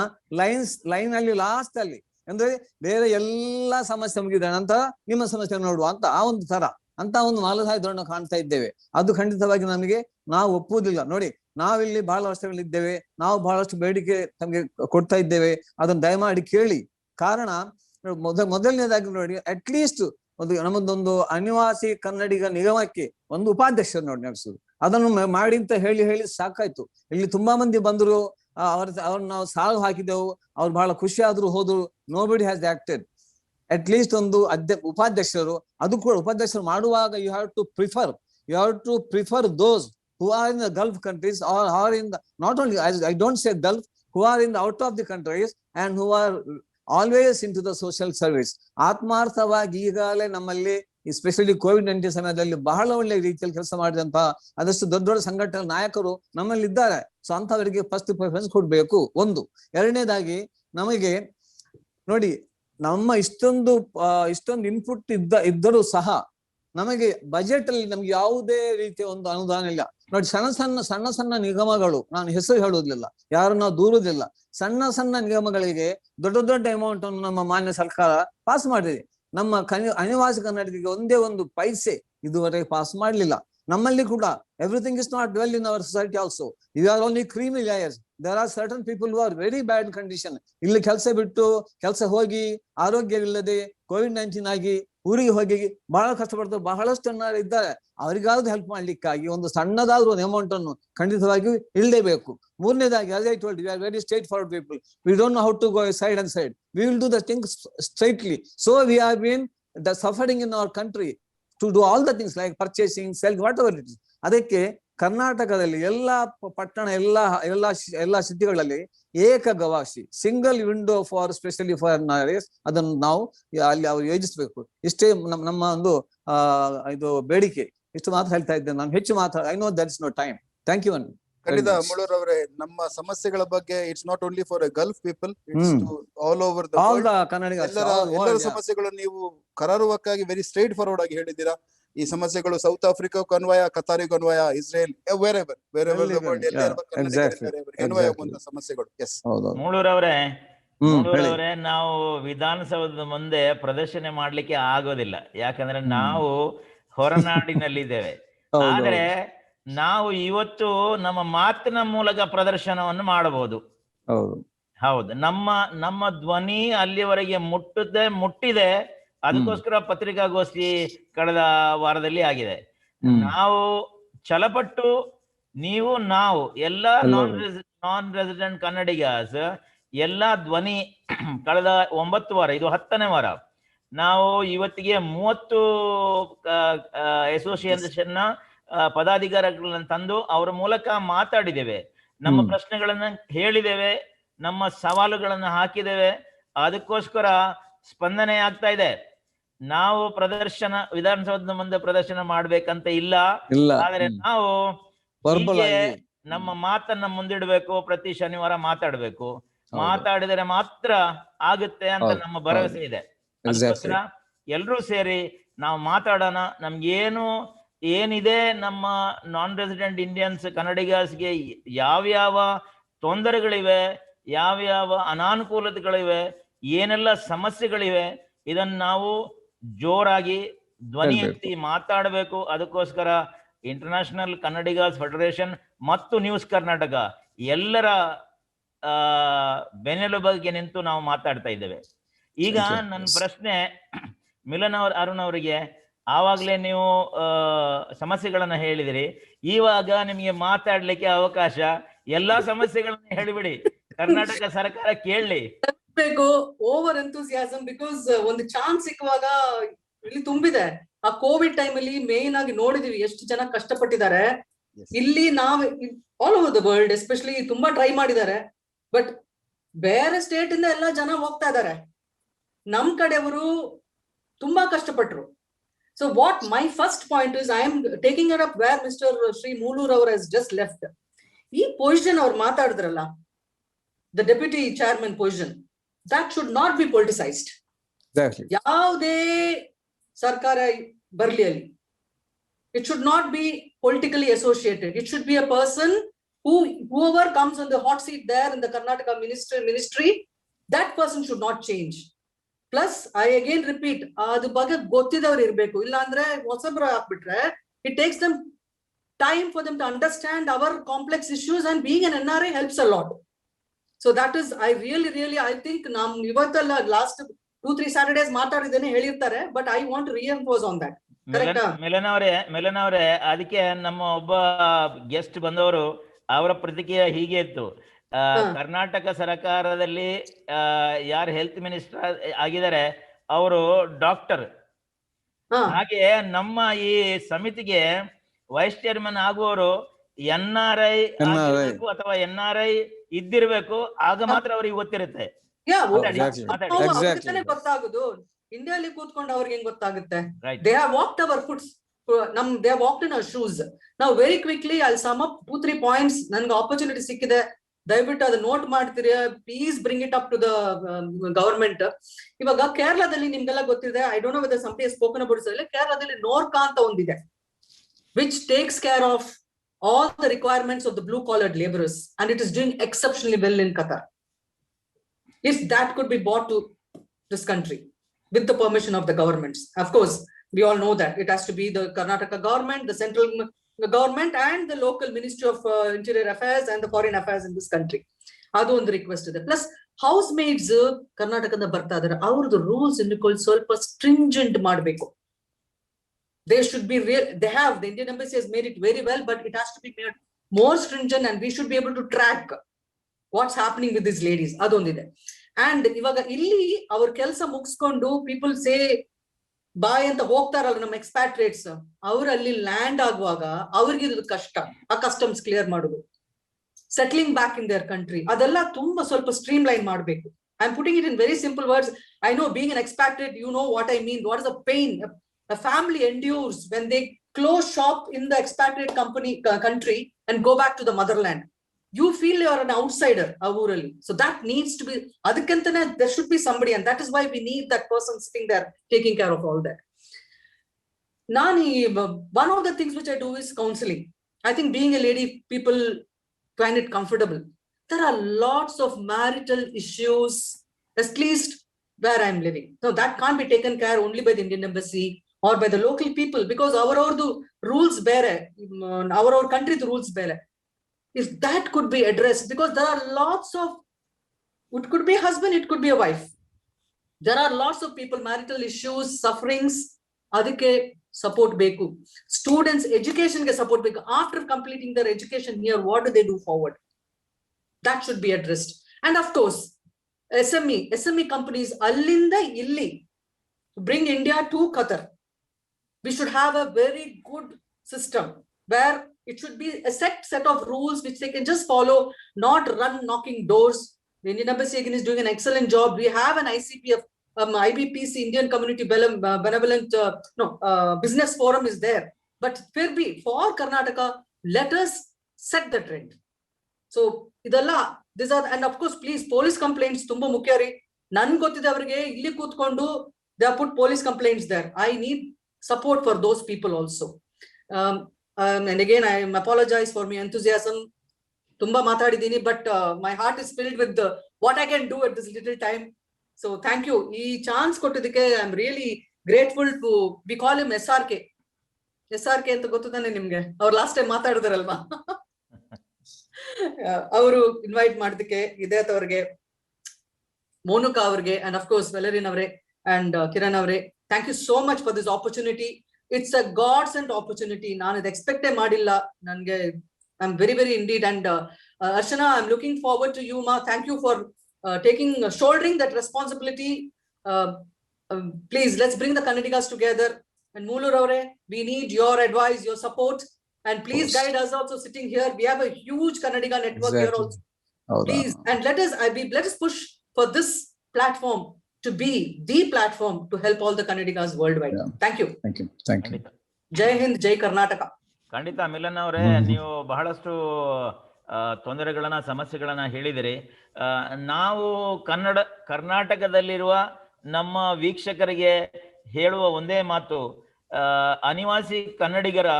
ಲೈನ್ ಅಲ್ಲಿ ಲಾಸ್ಟ್ ಅಲ್ಲಿ, ಅಂದ್ರೆ ಬೇರೆ ಎಲ್ಲಾ ಸಮಸ್ಯೆ ಮುಗಿದ ನಂತರ ನಿಮ್ಮ ಸಮಸ್ಯೆ ನೋಡುವ ಅಂತ ಅಂತ ಒಂದು ಮಾಲಧಾರಿ ಧೋರಣೆ ಕಾಣ್ತಾ ಇದ್ದೇವೆ. ಅದು ಖಂಡಿತವಾಗಿ ನಾವು ಒಪ್ಪುವುದಿಲ್ಲ. ನೋಡಿ, ನಾವಿಲ್ಲಿ ಬಹಳ ವರ್ಷಗಳಿದ್ದೇವೆ, ನಾವು ಬಹಳಷ್ಟು ಬೇಡಿಕೆ ತಮಗೆ ಕೊಡ್ತಾ ಇದ್ದೇವೆ. ಅದನ್ನು ದಯಮಾಡಿ ಕೇಳಿ. ಕಾರಣ ಮೊದಲನೇದಾಗಿ ನೋಡಿ, ಅಟ್ಲೀಸ್ಟ್ ನಮ್ಮದೊಂದು ಅನಿವಾಸಿ ಕನ್ನಡಿಗ ನಿಗಮಕ್ಕೆ ಒಂದು ಉಪಾಧ್ಯಕ್ಷರು ನೋಡಿ ನಡೆಸುದು, ಅದನ್ನು ಮಾಡಿ ಅಂತ ಹೇಳಿ ಸಾಕಾಯ್ತು. ಇಲ್ಲಿ ತುಂಬಾ ಮಂದಿ ಬಂದ್ರು, ಅವ್ರನ್ನ ನಾವು ಸಾಲು ಹಾಕಿದೆವು, ಅವ್ರು ಬಹಳ ಖುಷಿ ಆದ್ರು, ಹೋದ್ರು. Nobody has acted. ಅಟ್ಲೀಸ್ಟ್ ಒಂದು ಉಪಾಧ್ಯಕ್ಷರು, ಅದು ಕೂಡ ಉಪಾಧ್ಯಕ್ಷರು ಮಾಡುವಾಗ you have to prefer those who are in the Gulf countries are in the, not only I don't say Gulf, who are in the out of the countries and who are always in to the social service. ಆತ್ಮಾರ್ಥವಾಗಿ ಈಗಾಗಲೇ ನಮ್ಮಲ್ಲಿ especially COVID-19 ಸಮಯದಲ್ಲಿ ಬಹಳ ಒಳ್ಳೆ ರೀತಿಯಲ್ಲಿ ಕೆಲಸ ಮಾಡಿದಂತಹ ಅದಷ್ಟು ದೊಡ್ಡ ಸಂಘಟನೆ ನಾಯಕರು ನಮ್ಮಲ್ಲಿ ಇದ್ದಾರೆ. ಸೊ ಅಂತವರಿಗೆ ಫಸ್ಟ್ ಪ್ರಿಫರೆನ್ಸ್ ಕೊಡ್ಬೇಕು. ಒಂದು. ಎರಡನೇದಾಗಿ, ನಮಗೆ ನೋಡಿ, ನಮ್ಮ ಇಷ್ಟೊಂದು ಇನ್ಪುಟ್ ಇದ್ದರೂ ಸಹ ನಮಗೆ ಬಜೆಟ್ ಅಲ್ಲಿ ನಮ್ಗೆ ಯಾವುದೇ ರೀತಿಯ ಒಂದು ಅನುದಾನ ಇಲ್ಲ. ನೋಡಿ, ಸಣ್ಣ ನಿಗಮಗಳು, ನಾನು ಹೆಸರು ಹೇಳುವುದಿಲ್ಲ, ಯಾರು ನಾವು ದೂರುವುದಿಲ್ಲ, ಸಣ್ಣ ನಿಗಮಗಳಿಗೆ ದೊಡ್ಡ ಅಮೌಂಟ್ ಅನ್ನು ನಮ್ಮ ಮಾನ್ಯ ಸರ್ಕಾರ ಪಾಸ್ ಮಾಡಿದೆ. ನಮ್ಮ ಅನಿವಾಸಿ ಕನ್ನಡಿಗರಿಗೆ ಒಂದೇ ಒಂದು ಪೈಸೆ ಇದುವರೆಗೆ ಪಾಸ್ ಮಾಡಲಿಲ್ಲ. ನಮ್ಮಲ್ಲಿ ಕೂಡ everything is not well in our society also. You are only creamy layers. There are certain people who are very bad condition. ಇಲ್ಲಿ ಕೆಲಸ ಹೋಗಿ ಆರೋಗ್ಯವಿಲ್ಲದೆ COVID-19 ಆಗಿ ಊರಿಗೆ ಹೋಗಿ ಬಹಳ ಕಷ್ಟಪಡ್ತಾರೆ. ಬಹಳಷ್ಟು ಜನ ಇದ್ದಾರೆ. ಅವರಿಗಾದ್ರೂ ಹೆಲ್ಪ್ ಮಾಡ್ಲಿಕ್ಕಾಗಿ ಒಂದು ಸಣ್ಣದಾದ್ರೂ ಒಂದು ಅಮೌಂಟ್ ಅನ್ನು ಖಂಡಿತವಾಗಿಯೂ ಇಡಲೇಬೇಕು. ಮೂರನೇದಾಗಿ, as I told you, we are very straightforward people. We don't know how to go side and side. We will do the things straightly. So we have been suffering in our country to do all the things like purchasing, selling, whatever it is. ಅದಕ್ಕೆ ಕರ್ನಾಟಕದಲ್ಲಿ ಎಲ್ಲಾ ಪಟ್ಟಣ, ಎಲ್ಲಾ ಸಿಟಿಗಳಲ್ಲಿ ಏಕ ಗವಾಕ್ಷಿ, single window for specially for NRIs, ಅದನ್ನು ನಾವು ಅಲ್ಲಿ ಅವ್ರು ಯೋಜಿಸಬೇಕು. ಇಷ್ಟೇ ನಮ್ಮ ಒಂದು ಇದು ಬೇಡಿಕೆ. ಇಷ್ಟು ಮಾತ್ರ ಹೇಳ್ತಾ ಇದ್ದೇನೆ ನಾನು. ಹೆಚ್ಚು ಮಾತ್ರ, I know that is no time. Thank you. ಖಂಡಿತ nice. ಮುಳ್ಳೂರ್ ಅವರೇ, ನಮ್ಮ ಸಮಸ್ಯೆಗಳ ಬಗ್ಗೆ it's not only for gulf people, it's to all over the All world. the Kannadigas, ಎಲ್ಲರ ಸಮಸ್ಯೆಗಳನ್ನು ನೀವು ಕರಾರುವಕ್ಕಾಗಿ ವೆರಿ ಸ್ಟ್ರೈಟ್ ಫಾರ್ವರ್ಡ್ ಆಗಿ ಹೇಳಿದ್ದೀರಾ. ಈ ಸಮಸ್ಯೆಗಳು ಸೌತ್ ಆಫ್ರಿಕಾಕ್ಕೂ ಅನ್ವಯ, ಕತಾರಿಗೂ ಅನ್ವಯ, ಇಸ್ರೇಲ್, ವೇರೆವರ್ ದ ವರ್ಲ್ಡ್ ಎಲ್ಲೇ ಅನ್ವಯ ಆಗುವಂತ ಸಮಸ್ಯೆಗಳು. ಎಸ್ ಮೂಳೂರವರೇ, ನಾವು ವಿಧಾನಸೌಧದ ಮುಂದೆ ಪ್ರದರ್ಶನ ಮಾಡ್ಲಿಕ್ಕೆ ಆಗೋದಿಲ್ಲ, ಯಾಕಂದ್ರೆ ನಾವು ಹೊರನಾಡಿನಲ್ಲಿದ್ದೇವೆ. ಆದ್ರೆ ನಾವು ಇವತ್ತು ನಮ್ಮ ಮಾತಿನ ಮೂಲಕ ಪ್ರದರ್ಶನವನ್ನು ಮಾಡಬಹುದು. ಹೌದು, ನಮ್ಮ ಧ್ವನಿ ಅಲ್ಲಿವರೆಗೆ ಮುಟ್ಟಿದೆ. ಅದಕ್ಕೋಸ್ಕರ ಪತ್ರಿಕಾಗೋಷ್ಠಿ ಕಳೆದ ವಾರದಲ್ಲಿ ಆಗಿದೆ. ನಾವು ಛಲಪಟ್ಟು ನಾವು ಎಲ್ಲ ನಾನ್ ರೆಸಿಡೆಂಟ್ ಕನ್ನಡಿಗಸ್ ಎಲ್ಲ ಧ್ವನಿ ಕಳೆದ 9 ವಾರ, ಇದು 10ನೇ ವಾರ, ನಾವು ಇವತ್ತಿಗೆ 30 ಅಸೋಸಿಯೇಷನ್ ನ ಪದಾಧಿಕಾರಿಗಳನ್ನ ತಂದು ಅವರ ಮೂಲಕ ಮಾತಾಡಿದ್ದೇವೆ. ನಮ್ಮ ಪ್ರಶ್ನೆಗಳನ್ನ ಹೇಳಿದ್ದೇವೆ, ನಮ್ಮ ಸವಾಲುಗಳನ್ನ ಹಾಕಿದ್ದೇವೆ. ಅದಕ್ಕೋಸ್ಕರ ಸ್ಪಂದನೆ ಆಗ್ತಾ ಇದೆ. ನಾವು ವಿಧಾನಸೌಧದ ಮುಂದೆ ಪ್ರದರ್ಶನ ಮಾಡ್ಬೇಕಂತ ಇಲ್ಲ, ಆದ್ರೆ ನಾವು ನಮ್ಮ ಮಾತನ್ನ ಮುಂದಿಡ್ಬೇಕು. ಪ್ರತಿ ಶನಿವಾರ ಮಾತಾಡಿದರೆ ಮಾತ್ರ ಆಗುತ್ತೆ ಅಂತ ನಮ್ಮ ಭರವಸೆ ಇದೆ. ಅದಕ್ಕೋಸ್ಕರ ಎಲ್ರೂ ಸೇರಿ ನಾವು ಮಾತಾಡೋಣ. ನಮ್ಗೇನು ಏನಿದೆ, ನಮ್ಮ ನಾನ್ ರೆಸಿಡೆಂಟ್ ಇಂಡಿಯನ್ಸ್ ಕನ್ನಡಿಗರ್ಸ್ಗೆ ಯಾವ್ಯಾವ ತೊಂದರೆಗಳಿವೆ, ಯಾವ್ಯಾವ ಅನಾನುಕೂಲತೆಗಳಿವೆ, ಏನೆಲ್ಲ ಸಮಸ್ಯೆಗಳಿವೆ, ಇದನ್ನ ನಾವು ಜೋರಾಗಿ ಧ್ವನಿ ಎತ್ತಿ ಮಾತಾಡಬೇಕು. ಅದಕ್ಕೋಸ್ಕರ ಇಂಟರ್ನ್ಯಾಷನಲ್ ಕನ್ನಡಿಗರ್ಸ್ ಫೆಡರೇಷನ್ ಮತ್ತು ನ್ಯೂಸ್ ಕರ್ನಾಟಕ ಎಲ್ಲರ ಬೆನ್ನೆಲುಬಿಗೆ ನಿಂತು ನಾವು ಮಾತಾಡ್ತಾ ಇದ್ದೇವೆ. ಈಗ ನನ್ನ ಪ್ರಶ್ನೆ ಮಿಲನ್ ಅರುಣ್ ಅವರಿಗೆ, ಆವಾಗಲೇ ನೀವು ಸಮಸ್ಯೆಗಳನ್ನ ಹೇಳಿದಿರಿ, ಇವಾಗ ನಿಮಗೆ ಮಾತಾಡ್ಲಿಕ್ಕೆ ಅವಕಾಶ. ಎಲ್ಲಾ ಸಮಸ್ಯೆಗಳನ್ನ ಹೇಳಿಬಿಡಿ, ಕರ್ನಾಟಕ ಸರ್ಕಾರ ಕೇಳಲಿ. ಓವರ್ ಎಂಥೂಸಿಯಾಸಮ್, ಬಿಕಾಸ್ ಒಂದು ಚಾನ್ಸ್ ಸಿಕ್ಕುವಾಗ ಇಲ್ಲಿ ತುಂಬಿದೆ. ಆ ಕೋವಿಡ್ ಟೈಮ್ ಅಲ್ಲಿ ಮೇನ್ ಆಗಿ ನೋಡಿದೀವಿ ಎಷ್ಟು ಜನ ಕಷ್ಟಪಟ್ಟಿದ್ದಾರೆ. ಇಲ್ಲಿ ನಾವು all over the world especially ತುಂಬಾ ಟ್ರೈ ಮಾಡಿದ್ದಾರೆ, ಬಟ್ ಬೇರೆ ಸ್ಟೇಟ್ ಇಂದ ಎಲ್ಲ ಜನ ಹೋಗ್ತಾ ಇದ್ದಾರೆ. ನಮ್ ಕಡೆಯವರು ತುಂಬಾ ಕಷ್ಟಪಟ್ರು. So what my first point is, I am taking it up where mister Shri Mulur ಅವರ್ ಹಸ್ ಜಸ್ಟ್ ಲೆಫ್ಟ್. ಈ ಪೊಸಿಷನ್ ಅವ್ರು ಮಾತಾಡಿದ್ರಲ್ಲ, the deputy chairman position, that should not be politicized. Exactly. ಯಾವುದೇ ಸರ್ಕಾರ ಬರ್ಲಿ ಅಲ್ಲಿ, it should not be politically associated. It should be a person whoever comes on the hot seat there in the Karnataka ministry, that person should not change. Plus, I again repeat, adu ಬಗ್ಗೆ ಗೊತ್ತಿದವರು ಇರಬೇಕು. ಇಲ್ಲ ಅಂದ್ರೆ ಹೊಸಬ್ರು ಹಾಕ್ಬಿಟ್ರೆ it takes them time for them to understand our complex issues, and being an NRI helps a lot. So that is, I really I think nam ivattalla last 2-3 Saturdays ಮಾತಾಡಿದ್ದೇನೆ ಹೇಳಿರ್ತಾರೆ, but I want to reinforce on that. Milan ಅವರೇ, ಅದಕ್ಕೆ ನಮ್ಮ ಒಬ್ಬ guest ಬಂದವರು, ಅವರ ಪ್ರತಿಕ್ರಿಯೆ ಹೀಗೆ ಇತ್ತು. ಕರ್ನಾಟಕ ಸರ್ಕಾರದಲ್ಲಿ ಯಾರು ಹೆಲ್ತ್ ಮಿನಿಸ್ಟರ್ ಆಗಿದ್ದಾರೆ ಅವರು ಡಾಕ್ಟರ್. ಹಾಗೆ ನಮ್ಮ ಈ ಸಮಿತಿಗೆ ವೈಸ್ ಚೇರ್ಮನ್ ಆಗುವವರು NRI ಅಥವಾ NRI ಇದ್ದಿರ್ಬೇಕು, ಆಗ ಮಾತ್ರ ಅವ್ರಿಗೆ ಗೊತ್ತಿರುತ್ತೆ. ಗೊತ್ತಾಗುದು. ಇಂಡಿಯಾಲಿ ಕೂತ್ಕೊಂಡು ಅವ್ರಿಗೆ ಹೆಂಗ್ ಗೊತ್ತಾಗುತ್ತೆ? They have walked our foots. They have walked in our shoes. Now very quickly I'll sum up 2-3 points. ನನ್ಗೆ ಆಪರ್ಚುನಿಟಿ ಸಿಕ್ಕಿದೆ, ದಯವಿಟ್ಟು ಅದು ನೋಟ್ ಮಾಡ್ತೀರಿ. Please bring it up to the government. ಇವಾಗ ಕೇರಳದಲ್ಲಿ ನಿಮ್ಗೆಲ್ಲ ಗೊತ್ತಿದೆ, I don't know whether somebody has spoken about it. ಕೇರಳದಲ್ಲಿ ನೋರ್ಕಾ ಅಂತ ಒಂದಿದೆ, which takes care of all the requirements of the blue collared laborers, and it is doing exceptionally well in Qatar. If that could be brought to this country with the permission of the governments, of course we all know that it has to be the Karnataka government, the central government, and the local Ministry of Interior Affairs and the Foreign Affairs in this country. Adu ಒಂದು request ಇದೆ. Plus ಹೌಸ್ಮೇಡ್ಸ್ ಕರ್ನಾಟಕದಿಂದ ಬರ್ತಾ ಇದಾರೆ, ಅವ್ರದ್ದು rules ಸ್ವಲ್ಪ stringent ಮಾಡಬೇಕು. They should be real. The Indian embassy has made it very well, but it has to be made more stringent, and we should be able to track what's happening with these ladies. Adondide. And ivaga illi our kelsa mugiskondu people say bye anta hogtaralla nam expatriates, avaru alli land aguvaga avrige idu kashta, a customs clear madudu, settling back in their country, adella tumba solpa streamline ಮಾಡಬೇಕು. I'm putting it in very simple words. I know, being an expatriate, you know what I mean. What is the pain a family endures when they close shop in the expatriate country and go back to the motherland. You feel you are an outsider, avurali. So that needs to be, adikantane there should be somebody, and that is why we need that person sitting there taking care of all that. One of the things which I do is counseling. I think being a lady, people find it comfortable. There are lots of marital issues, at least where I'm living. So that can't be taken care only by the Indian Embassy or by the local people, because our rules bere, our country the rules bere. If that could be addressed, because there are lots of, it could be a husband, it could be a wife. There are lots of people, marital issues, sufferings, adike support beku. Students education ge support beku. After completing their education here, what do they do forward? That should be addressed. And of course, SME companies, allinda illi, bring India to Qatar. We should have a very good system where it should be a set of rules which they can just follow, not run knocking doors. The Indian Embassy again is doing an excellent job. We have an ICPF, IBPC, Indian Community Benevolent Business Forum is there. But for Karnataka, let us set the trend. So idella, these are, and of course, please, police complaints tumba mukyari. Nan gottide avrige illi kutkondu they have put police complaints there. I need support for those people also. And again, I apologize for my enthusiasm. Tumba matadidini, but my heart is filled with what I can do at this little time. So thank you. Ee chance kottidike I am really grateful to, we call him SRK. SRK anta gottudane nimge. Our last time matadidaralva. Avaru invite madidike Hidayat avarge, Monuka avarge, and of course Valerie avare and Kiran avare. Thank you so much for this opportunity. It's a godsend opportunity. Naan idu expect madilla. Nange I'm very, very indeed. And Archana, I'm looking forward to you, ma. Thank you for shouldering that responsibility. Please, let's bring the Kannadigas together. And Moolur avare, we need your advice, your support. And please guide us also sitting here. We have a huge Kannadiga network here also. Please, and let us push for this platform to be the platform to help all the Kannadigas worldwide. Yeah. Thank you. Thank you. Jai Hind, Jai Karnataka. ಖಂಡಿತ ಮಿಲನ್ ಅವರೇ, ನೀವು ಬಹಳಷ್ಟು ತೊಂದರೆಗಳನ್ನ, ಸಮಸ್ಯೆಗಳನ್ನ ಹೇಳಿದಿರಿ. ನಾವು ಕರ್ನಾಟಕದಲ್ಲಿರುವ ನಮ್ಮ ವೀಕ್ಷಕರಿಗೆ ಹೇಳುವ ಒಂದೇ ಮಾತು, ಅನಿವಾಸಿ ಕನ್ನಡಿಗರ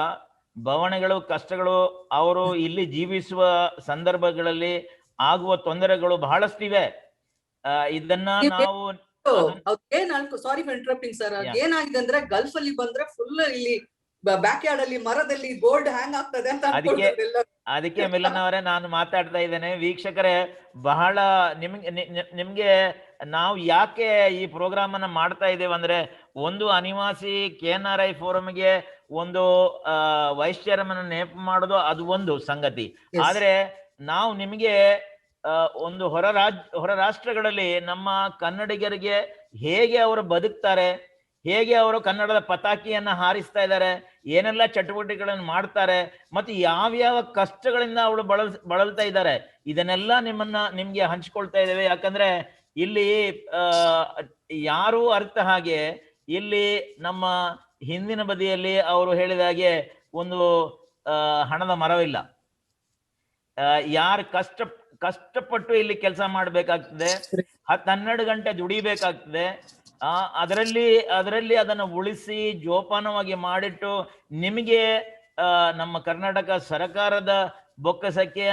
ಬವಣೆಗಳು, ಕಷ್ಟಗಳು, ಅವರು ಇಲ್ಲಿ ಜೀವಿಸುವ ಸಂದರ್ಭಗಳಲ್ಲಿ ಆಗುವ ತೊಂದರೆಗಳು ಬಹಳಷ್ಟಿವೆ. ಇದನ್ನ ನಾವು ಸಾರಿ ಫಾರ್ ಇಂಟರಪ್ಟಿಂಗ್ ಸರ್. ಏನಾಗಿದೆ ಅಂದ್ರೆ ಗಲ್ಫ್ ಅಲ್ಲಿ ಬಂದ್ರೆ ಫುಲ್ ಇಲ್ಲಿ ಬ್ಯಾಕ್ ಯಾರ್ಡ್ ಅಲ್ಲಿ ಮರದಲ್ಲಿ ಬೋರ್ಡ್ ಹ್ಯಾಂಗ್ ಆಗ್ತದೆ ಅಂತ ಅದಕ್ಕೆ ಮಿಲನ್ ಅವರೇ ನಾನು ಮಾತಾಡ್ತಾ ಇದ್ದೇನೆ. ವೀಕ್ಷಕರೇ, ಬಹಳ ನಿಮ್ಗೆ ನಾವು ಯಾಕೆ ಈ ಪ್ರೋಗ್ರಾಮ್ ಅನ್ನ ಮಾಡ್ತಾ ಇದ್ದೇವೆ ಅಂದ್ರೆ, ಒಂದು ಅನಿವಾಸಿ KNRI ಫೋರಂಗೆ ಒಂದು ವೈಸ್ ಚೇರ್ಮನ್ ನೇಮಕ ಮಾಡೋದು ಅದು ಒಂದು ಸಂಗತಿ. ಆದ್ರೆ ನಾವು ನಿಮಗೆ ಒಂದು ಹೊರ ರಾಷ್ಟ್ರಗಳಲ್ಲಿ ನಮ್ಮ ಕನ್ನಡಿಗರಿಗೆ ಹೇಗೆ ಅವರು ಬದುಕ್ತಾರೆ, ಹೇಗೆ ಅವರು ಕನ್ನಡದ ಪತಾಕಿಯನ್ನ ಹಾರಿಸ್ತಾ ಇದ್ದಾರೆ, ಏನೆಲ್ಲ ಚಟುವಟಿಕೆಗಳನ್ನು ಮಾಡ್ತಾರೆ, ಮತ್ತೆ ಯಾವ್ಯಾವ ಕಷ್ಟಗಳಿಂದ ಅವರು ಬಳಲ್ತಾ ಇದ್ದಾರೆ, ಇದನ್ನೆಲ್ಲ ನಿಮ್ಗೆ ಹಂಚ್ಕೊಳ್ತಾ ಇದ್ದೇವೆ. ಯಾಕಂದ್ರೆ ಇಲ್ಲಿ ಯಾರು ಅರ್ಥ ಹಾಗೆ, ಇಲ್ಲಿ ನಮ್ಮ ಹಿಂದಿನ ಬದಿಯಲ್ಲಿ ಅವರು ಹೇಳಿದ ಹಾಗೆ ಒಂದು ಹಣದ ಮರವಿಲ್ಲ. ಯಾರು ಕಷ್ಟಪಟ್ಟು ಇಲ್ಲಿ ಕೆಲಸ ಮಾಡ್ಬೇಕಾಗ್ತದೆ, 12 ಗಂಟೆ ದುಡಿಬೇಕಾಗ್ತದೆ. ಅದರಲ್ಲಿ ಅದನ್ನು ಉಳಿಸಿ ಜೋಪಾನವಾಗಿ ಮಾಡಿಟ್ಟು ನಿಮಗೆ ನಮ್ಮ ಕರ್ನಾಟಕ ಸರ್ಕಾರದ ಬೊಕ್ಕಸಕ್ಕೆ,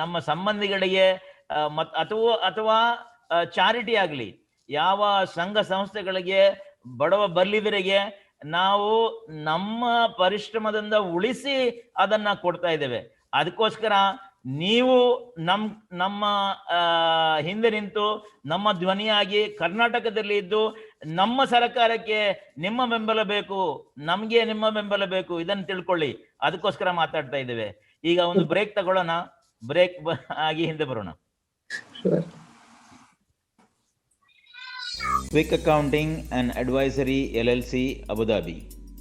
ನಮ್ಮ ಸಂಬಂಧಿಗಳಿಗೆ ಅಥವಾ ಚಾರಿಟಿ ಆಗಲಿ, ಯಾವ ಸಂಘ ಸಂಸ್ಥೆಗಳಿಗೆ, ಬಡವ ಬಲ್ಲಿದರಿಗೆ ನಾವು ನಮ್ಮ ಪರಿಶ್ರಮದಿಂದ ಉಳಿಸಿ ಅದನ್ನ ಕೊಡ್ತಾ ಇದ್ದೇವೆ. ಅದಕ್ಕೋಸ್ಕರ ನೀವು ನಮ್ಮ ಹಿಂದೆ ನಿಂತು ನಮ್ಮ ಧ್ವನಿಯಾಗಿ ಕರ್ನಾಟಕದಲ್ಲಿ ಇದ್ದು ನಮ್ಮ ಸರ್ಕಾರಕ್ಕೆ ನಿಮ್ಮ ಬೆಂಬಲ ಬೇಕು, ನಮ್ಗೆ ನಿಮ್ಮ ಬೆಂಬಲ ಬೇಕು, ಇದನ್ನು ತಿಳ್ಕೊಳ್ಳಿ. ಅದಕ್ಕೋಸ್ಕರ ಮಾತಾಡ್ತಾ ಇದ್ದೇವೆ. ಈಗ ಒಂದು ಬ್ರೇಕ್ ತಗೊಳ್ಳೋಣ. ಬ್ರೇಕ್ ಆಗಿ ಹಿಂದೆ ಬರೋಣ. Quick Accounting and Advisory LLC, Abu Dhabi.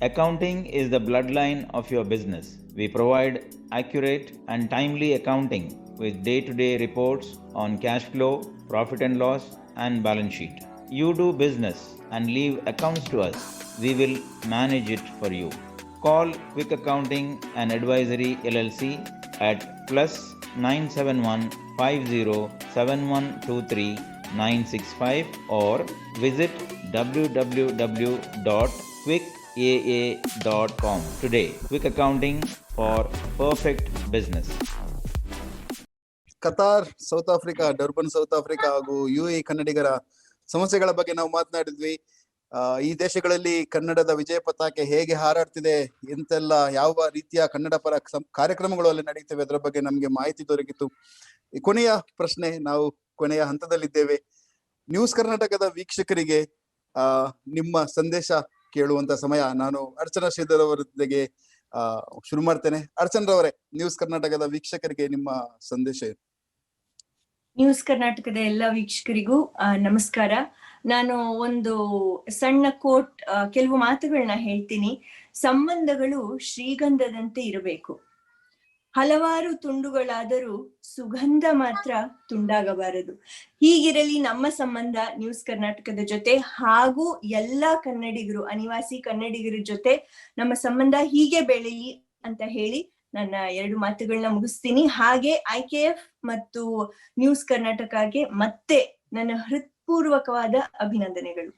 Accounting is the bloodline of your business. We provide accurate and timely accounting with day-to-day reports on cash flow, profit and loss, and balance sheet. you do business and leave accounts to us. We will manage it for you. Call Quick Accounting and Advisory LLC at +971 507123 or visit www.quickaa.com today. Quick Accounting for perfect business. Qatar, south Africa, Durban south Africa ಹಾಗೂ UAE ಕನ್ನಡಿಗರ ಸಮಸ್ಯೆಗಳ ಬಗ್ಗೆ ನಾವು ಮಾತನಾಡಿದ್ವಿ. ಈ ದೇಶಗಳಲ್ಲಿ ಕನ್ನಡದ ವಿಜಯ ಪತಾಕೆ ಹೇಗೆ ಹಾರಾಡ್ತಿದೆ, ಎಂತೆಲ್ಲ ಯಾವ ರೀತಿಯ ಕನ್ನಡ ಪರ ಕಾರ್ಯಕ್ರಮಗಳು ಅಲ್ಲಿ ನಡೀತವೆ, ಅದರ ಬಗ್ಗೆ ನಮ್ಗೆ ಮಾಹಿತಿ ದೊರಕಿತು. ಈ ಕೊನೆಯ ಪ್ರಶ್ನೆ, ನಾವು ಕೊನೆಯ ಹಂತದಲ್ಲಿದ್ದೇವೆ. ನ್ಯೂಸ್ ಕರ್ನಾಟಕದ ವೀಕ್ಷಕರಿಗೆ ನಿಮ್ಮ ಸಂದೇಶ ಕೇಳುವಂತ ಸಮಯ. ನಾನು ಅರ್ಚನಾ ಶ್ರೀಧರ್ ಅವರ ಜೊತೆಗೆ ಶುರು ಮಾಡ್ತೇನೆ. ಅರ್ಚನರವರೇ, ನ್ಯೂಸ್ ಕರ್ನಾಟಕದ ವೀಕ್ಷಕರಿಗೆ ನಿಮ್ಮ ಸಂದೇಶ ಏನು? ನ್ಯೂಸ್ ಕರ್ನಾಟಕದ ಎಲ್ಲ ವೀಕ್ಷಕರಿಗೂ ನಮಸ್ಕಾರ. ನಾನು ಒಂದು ಸಣ್ಣ ಕೋಟ್, ಕೆಲವು ಮಾತುಗಳನ್ನ ಹೇಳ್ತೀನಿ. ಸಂಬಂಧಗಳು ಶ್ರೀಗಂಧದಂತೆ ಇರಬೇಕು, ಹಲವಾರು ತುಂಡುಗಳಾದರೂ ಸುಗಂಧ ಮಾತ್ರ ತುಂಡಾಗಬಾರದು. ಹೀಗಿರಲಿ ನಮ್ಮ ಸಂಬಂಧ ನ್ಯೂಸ್ ಕರ್ನಾಟಕದ ಜೊತೆ ಹಾಗೂ ಎಲ್ಲಾ ಕನ್ನಡಿಗರು, ಅನಿವಾಸಿ ಕನ್ನಡಿಗರ ಜೊತೆ ನಮ್ಮ ಸಂಬಂಧ ಹೀಗೆ ಬೆಳೆಯಲಿ ಅಂತ ಹೇಳಿ ನನ್ನ 2 ಮಾತುಗಳನ್ನ ಮುಗಿಸ್ತೀನಿ. ಹಾಗೆ IKF ಮತ್ತು ನ್ಯೂಸ್ ಕರ್ನಾಟಕಗೆ ಮತ್ತೆ ನನ್ನ ಹೃತ್ಪೂರ್ವಕವಾದ ಅಭಿನಂದನೆಗಳು.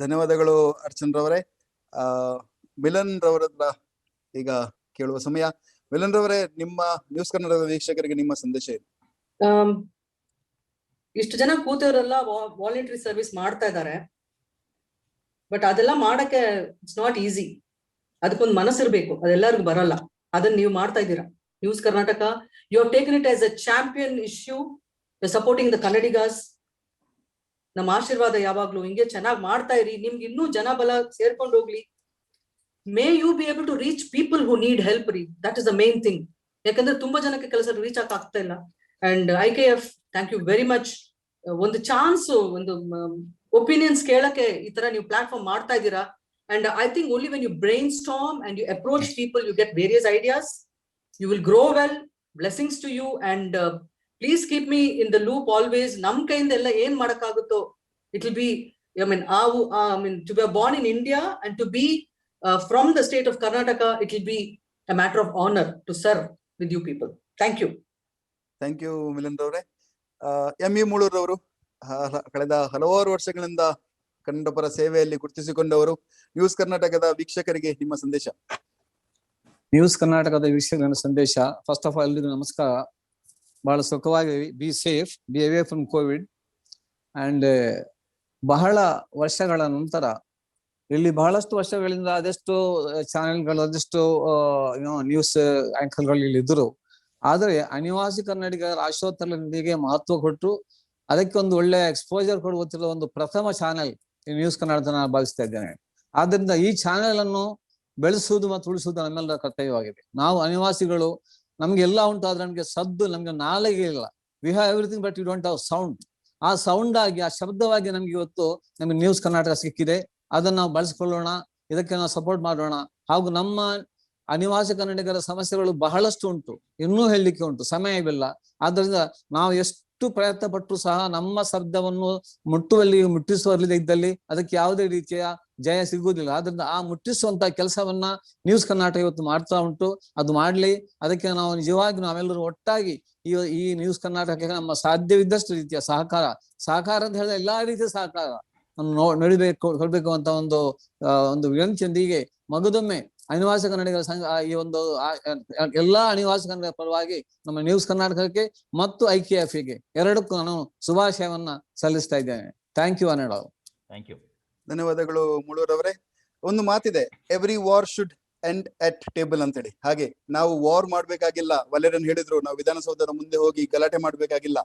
ಧನ್ಯವಾದಗಳು ಅರ್ಚನರವರೇ. ಮಿಲನ್ ರವರ ಈಗ ಕೇಳುವ ಸಮಯ. ಮಿಲನ್ ರವರೇ, ನಿಮ್ಮ ನ್ಯೂಸ್ ಕನ್ನಡದ ವೀಕ್ಷಕರಿಗೆ ನಿಮ್ಮ ಸಂದೇಶ ಏನು? ಇಷ್ಟು ಜನ ಕೂತವರೆಲ್ಲ ವಾಲಂಟರಿ ಸರ್ವಿಸ್ ಮಾಡ್ತಾ ಇದ್ದಾರೆ. ಬಟ್ ಅದೆಲ್ಲ ಮಾಡಕ್ಕೆ ಇಟ್ಸ್ ನಾಟ್ ಈಸಿ. ಅದಕ್ಕೊಂದು ಮನಸ್ಸಿರ್ಬೇಕು, ಅದೆಲ್ಲರಿಗೂ ಬರಲ್ಲ. ಅದನ್ನ ನೀವು ಮಾಡ್ತಾ ಇದ್ದೀರಾ. News Karnataka, you have taken it as a champion issue, supporting the Kannadigas. ನಮ್ಮ ಆಶೀರ್ವಾದ ಯಾವಾಗ್ಲೂ ಹಿಂಗೆ ಚೆನ್ನಾಗಿ ಮಾಡ್ತಾ ಇರಿ. ನಿಮ್ಗೆ ಇನ್ನೂ ಜನ ಬಲ ಸೇರ್ಕೊಂಡು ಹೋಗ್ಲಿ. May you be able to reach people who need help ರೀ. That is the main thing. ಯಾಕಂದ್ರೆ ತುಂಬಾ ಜನಕ್ಕೆ ಕೆಲಸ ರೀಚ್ ಆಗ್ತಾ ಇಲ್ಲ. And IKF, thank you very much. ಒಂದು ಚಾನ್ಸ್, ಒಂದು ಒಪಿನಿಯನ್ಸ್ ಕೇಳಕ್ಕೆ ಈ ತರ ನೀವು ಪ್ಲಾಟ್ಫಾರ್ಮ್ ಮಾಡ್ತಾ ಇದ್ದೀರಾ. And I think only when you brainstorm and you approach people, you get various ideas. You will grow well. Blessings to you. And please keep me in the loop always. Nam kayinda ella yen madakagutto, it will be, I mean, to be born in India and to be from the state of Karnataka, it will be a matter of honor to serve with you people. Thank you. Thank you, Milan ರವರೇ. ME ಮೂಳೂರ್ ಅವರು ಕಳೆದ ಹಲವಾರು ವರ್ಷಗಳಿಂದ ಕನ್ನಡ ಪರ ಸೇವೆಯಲ್ಲಿ ಗುರುತಿಸಿಕೊಂಡವರು. News ಕರ್ನಾಟಕದ ವೀಕ್ಷಕರಿಗೆ ನಿಮ್ಮ ಸಂದೇಶ. ನ್ಯೂಸ್ ಕರ್ನಾಟಕದ ವೀಕ್ಷಕರ ಸಂದೇಶ. ಫಸ್ಟ್ ಆಫ್ ಆಲ್ ಎಲ್ರಿಗೂ ನಮಸ್ಕಾರ. ಬಹಳ ಸುಖವಾಗಿ, be safe, B away from Covid. And ಬಹಳ ವರ್ಷಗಳ ನಂತರ ಇಲ್ಲಿ ಬಹಳಷ್ಟು ವರ್ಷಗಳಿಂದ ಅದೆಷ್ಟು ಚಾನೆಲ್ಗಳು, ಅದೆಷ್ಟು ನ್ಯೂಸ್ ಆಂಕರ್ಗಳು ಇಲ್ಲಿ ಇದ್ರು. ಆದರೆ ಅನಿವಾಸಿ ಕನ್ನಡಿಗರ ಆಶೋತ್ತರಗಳಿಗೆ ಮಹತ್ವ ಕೊಟ್ಟು ಅದಕ್ಕೆ ಒಂದು ಒಳ್ಳೆ ಎಕ್ಸ್ಪೋಜರ್ ಕೊಡುತ್ತಿರುವ ಒಂದು ಪ್ರಥಮ ಚಾನೆಲ್ ಈ ನ್ಯೂಸ್ ಕನ್ನಡ ನಾನು ಭಾವಿಸ್ತಾ ಇದ್ದೇನೆ. ಆದ್ರಿಂದ ಈ ಚಾನೆಲ್ ಅನ್ನು ಬೆಳೆಸುವುದು ಮತ್ತು ಉಳಿಸುವುದು ನಮ್ಮೆಲ್ಲರ ಕರ್ತವ್ಯವಾಗಿದೆ. ನಾವು ಅನಿವಾಸಿಗಳು, ನಮ್ಗೆ ಎಲ್ಲ ಉಂಟು, ಆದ್ರೆ ನಮ್ಗೆ ಸದ್ದು, ನಮ್ಗೆ ನಾಲಿಗೆ ಇಲ್ಲ. We have everything but you don't have sound. ಆ ಸೌಂಡ್ ಆಗಿ, ಆ ಶಬ್ದವಾಗಿ ನಮ್ಗೆ ಇವತ್ತು ನಮ್ಗೆ ನ್ಯೂಸ್ ಕರ್ನಾಟಕ ಸಿಕ್ಕಿದೆ. ಅದನ್ನ ನಾವು ಬಳಸ್ಕೊಳ್ಳೋಣ, ಇದಕ್ಕೆ ನಾವು ಸಪೋರ್ಟ್ ಮಾಡೋಣ. ಹಾಗೂ ನಮ್ಮ ಅನಿವಾಸಿ ಕನ್ನಡಿಗರ ಸಮಸ್ಯೆಗಳು ಬಹಳಷ್ಟು ಉಂಟು, ಇನ್ನೂ ಹೇಳಲಿಕ್ಕೆ ಉಂಟು, ಸಮಯವಿಲ್ಲ. ಆದ್ರಿಂದ ನಾವು ಎಷ್ಟು ಪ್ರಯತ್ನ ಪಟ್ಟರು ಸಹ ನಮ್ಮ ಶಬ್ದವನ್ನು ಮುಟ್ಟಿಸುವಲ್ಲಿ ಇದ್ದಲ್ಲಿ ಅದಕ್ಕೆ ಯಾವುದೇ ರೀತಿಯ ಜಯ ಸಿಗುವುದಿಲ್ಲ. ಆದ್ರಿಂದ ಆ ಮುಟ್ಟಿಸುವಂತ ಕೆಲಸವನ್ನ ನ್ಯೂಸ್ ಕರ್ನಾಟಕ ಇವತ್ತು ಮಾಡ್ತಾ ಉಂಟು. ಅದು ಮಾಡ್ಲಿ. ಅದಕ್ಕೆ ನಾವು ನಿಜವಾಗಿ ನಾವೆಲ್ಲರೂ ಒಟ್ಟಾಗಿ ಈ ನ್ಯೂಸ್ ಕರ್ನಾಟಕಕ್ಕೆ ನಮ್ಮ ಸಾಧ್ಯವಿದ್ದಷ್ಟು ರೀತಿಯ ಸಹಕಾರ ಅಂತ ಹೇಳಿದ್ರೆ ಎಲ್ಲಾ ರೀತಿಯ ಸಹಕಾರ ಕೊಡ್ಬೇಕು ಅಂತ ಒಂದು ವಿನಂತಿಯೊಂದಿಗೆ ಮಗದೊಮ್ಮೆ ಅನಿವಾಸಿ ಕನ್ನಡಿಗರ ಸಂಘ, ಈ ಒಂದು ಎಲ್ಲಾ ಅನಿವಾಸಿ ಕನ್ನಡಿಗರ ಪರವಾಗಿ ನಮ್ಮ ನ್ಯೂಸ್ ಕರ್ನಾಟಕಕ್ಕೆ ಮತ್ತು IKF-ಗೆ ಎರಡಕ್ಕೂ ನಾನು ಶುಭಾಶಯವನ್ನ ಸಲ್ಲಿಸ್ತಾ ಇದ್ದೇನೆ. Thank you Anil. Thank you. ಧನ್ಯವಾದಗಳು ಮುಳೂರವರೇ. ಒಂದು ಮಾತಿದೆ, every war should end at table ಅಂತ ಹೇಳಿ. ಹಾಗೆ ನಾವು ವಾರ್ ಮಾಡ್ಬೇಕಾಗಿಲ್ಲ. ವಲೇರನ್ ಹೇಳಿದ್ರು, ನಾವು ವಿಧಾನಸೌಧದ ಮುಂದೆ ಹೋಗಿ ಗಲಾಟೆ ಮಾಡ್ಬೇಕಾಗಿಲ್ಲ.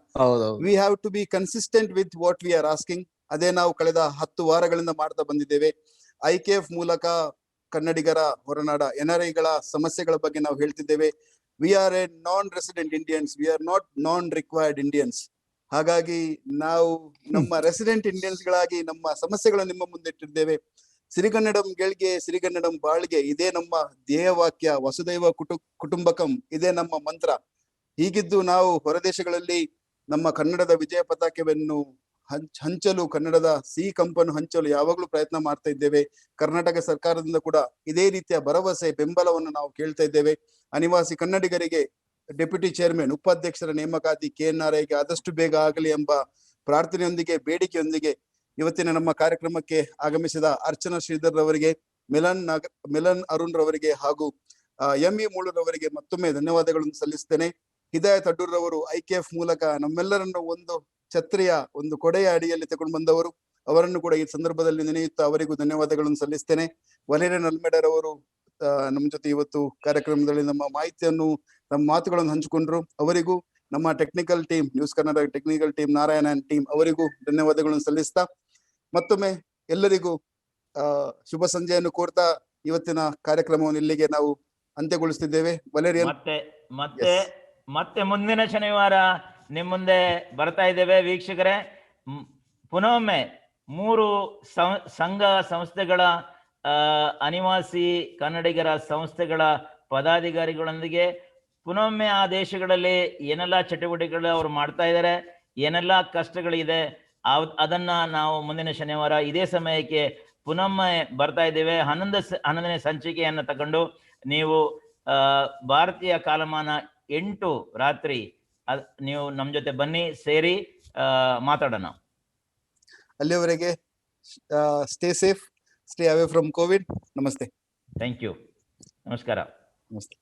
We have to be consistent with what we are asking. ಅದೇ ನಾವು ಕಳೆದ 10 ವಾರಗಳಿಂದ ಮಾಡ್ತಾ ಬಂದಿದ್ದೇವೆ. IKF ಮೂಲಕ ಕನ್ನಡಿಗರ ಹೊರನಾಡ NRI-ಗಳ ಸಮಸ್ಯೆಗಳ ಬಗ್ಗೆ ನಾವು ಹೇಳ್ತಿದ್ದೇವೆ. We are a non resident Indians, we are not non required Indians. ಹಾಗಾಗಿ ನಾವು ನಮ್ಮ ರೆಸಿಡೆಂಟ್ ಇಂಡಿಯನ್ಸ್ ಗಳಾಗಿ ನಮ್ಮ ಸಮಸ್ಯೆಗಳನ್ನು ನಿಮ್ಮ ಮುಂದೆ ಇಟ್ಟಿದ್ದೇವೆ. ಸಿರಿಗನ್ನಡಂ ಗೆಳ್ಗೆ, ಸಿರಿಗನ್ನಡಂ ಬಾಳ್ಗೆ, ಇದೇ ನಮ್ಮ ಧ್ಯೇಯವಾಕ್ಯ. ವಸುದೈವ ಕುಟುಂಬಕಂ, ಇದೇ ನಮ್ಮ ಮಂತ್ರ. ಹೀಗಿದ್ದು ನಾವು ಹೊರದೇಶಗಳಲ್ಲಿ ನಮ್ಮ ಕನ್ನಡದ ವಿಜಯ ಪತಾಕೆಯನ್ನು ಹಂಚಲು, ಕನ್ನಡದ ಸಿಹಿ ಕಂಪನ್ನು ಹಂಚಲು ಯಾವಾಗಲೂ ಪ್ರಯತ್ನ ಮಾಡ್ತಾ ಇದ್ದೇವೆ. ಕರ್ನಾಟಕ ಸರ್ಕಾರದಿಂದ ಕೂಡ ಇದೇ ರೀತಿಯ ಭರವಸೆ, ಬೆಂಬಲವನ್ನು ನಾವು ಕೇಳ್ತಾ ಇದ್ದೇವೆ. ಅನಿವಾಸಿ ಕನ್ನಡಿಗರಿಗೆ ಡೆಪ್ಯೂಟಿ ಚೇರ್ಮನ್, ಉಪಾಧ್ಯಕ್ಷರ ನೇಮಕಾತಿ KNRIಗೆ ಆದಷ್ಟು ಬೇಗ ಆಗಲಿ ಎಂಬ ಪ್ರಾರ್ಥನೆಯೊಂದಿಗೆ, ಬೇಡಿಕೆಯೊಂದಿಗೆ ಇವತ್ತಿನ ನಮ್ಮ ಕಾರ್ಯಕ್ರಮಕ್ಕೆ ಆಗಮಿಸಿದ ಅರ್ಚನಾ ಶ್ರೀಧರ್ ರವರಿಗೆ, ಮಿಲನ್ ಅರುಣ್ ರವರಿಗೆ ಹಾಗೂ ME ಮೂಳರವರಿಗೆ ಮತ್ತೊಮ್ಮೆ ಧನ್ಯವಾದಗಳನ್ನು ಸಲ್ಲಿಸ್ತೇನೆ. ಹಿದಾಯತ್ ಅಡ್ಡೂರ್ ರವರು IKF ಮೂಲಕ ನಮ್ಮೆಲ್ಲರನ್ನು ಒಂದು ಛತ್ರಿಯ, ಒಂದು ಕೊಡೆಯ ಅಡಿಯಲ್ಲಿ ತಗೊಂಡು ಬಂದವರು. ಅವರನ್ನು ಕೂಡ ಈ ಸಂದರ್ಭದಲ್ಲಿ ನೆನೆಯುತ್ತಾ ಅವರಿಗೂ ಧನ್ಯವಾದಗಳನ್ನು ಸಲ್ಲಿಸ್ತೇನೆ. ವಲೇರಿಯನ್ ಅಲ್ಮೇಡರ್ ಅವರು ನಮ್ಮ ಜೊತೆ ಇವತ್ತು ಕಾರ್ಯಕ್ರಮದಲ್ಲಿ ನಮ್ಮ ಮಾಹಿತಿಯನ್ನು, ನಮ್ಮ ಮಾತುಗಳನ್ನು ಹಂಚಿಕೊಂಡ್ರು. ಅವರಿಗೂ, ನಮ್ಮ technical team, news Kannada technical team, Narayanan team ಅವರಿಗೂ ಧನ್ಯವಾದಗಳನ್ನು ಸಲ್ಲಿಸ್ತಾ ಮತ್ತೊಮ್ಮೆ ಎಲ್ಲರಿಗೂ ಶುಭ ಸಂಜೆಯನ್ನು ಕೋರ್ತಾ ಇವತ್ತಿನ ಕಾರ್ಯಕ್ರಮವನ್ನು ಇಲ್ಲಿಗೆ ನಾವು ಅಂತ್ಯಗೊಳಿಸ್ತಿದ್ದೇವೆ. ವಲೇರಿಯನ್, ಮತ್ತೆ ಮುಂದಿನ ಶನಿವಾರ ನಿಮ್ಮ ಮುಂದೆ ಬರ್ತಾ ಇದ್ದೇವೆ ವೀಕ್ಷಕರೇ. ಪುನೊಮ್ಮೆ 3 ಸಂಘ ಸಂಸ್ಥೆಗಳ ಅನಿವಾಸಿ ಕನ್ನಡಿಗರ ಸಂಸ್ಥೆಗಳ ಪದಾಧಿಕಾರಿಗಳೊಂದಿಗೆ ಪುನೊಮ್ಮೆ ಆ ದೇಶಗಳಲ್ಲಿ ಏನೆಲ್ಲ ಚಟುವಟಿಕೆಗಳು ಅವರು ಮಾಡ್ತಾ ಇದ್ದಾರೆ, ಏನೆಲ್ಲ ಕಷ್ಟಗಳಿದೆ, ಅದನ್ನ ನಾವು ಮುಂದಿನ ಶನಿವಾರ ಇದೇ ಸಮಯಕ್ಕೆ ಪುನೊಮ್ಮೆ ಬರ್ತಾ ಇದ್ದೇವೆ. 11ನೇ ಸಂಚಿಕೆಯನ್ನು ತಗೊಂಡು ನೀವು ಭಾರತೀಯ ಕಾಲಮಾನ 8 ರಾತ್ರಿ ನೀವು ನಮ್ಮ ಜೊತೆ ಬನ್ನಿ, ಸೇರಿ ಮಾತಾಡೋಣ. ಅಲ್ಲಿಯವರೆಗೆ stay safe, stay away from covid. ನಮಸ್ತೆ. Thank you. ನಮಸ್ಕಾರ. ನಮಸ್ತೆ.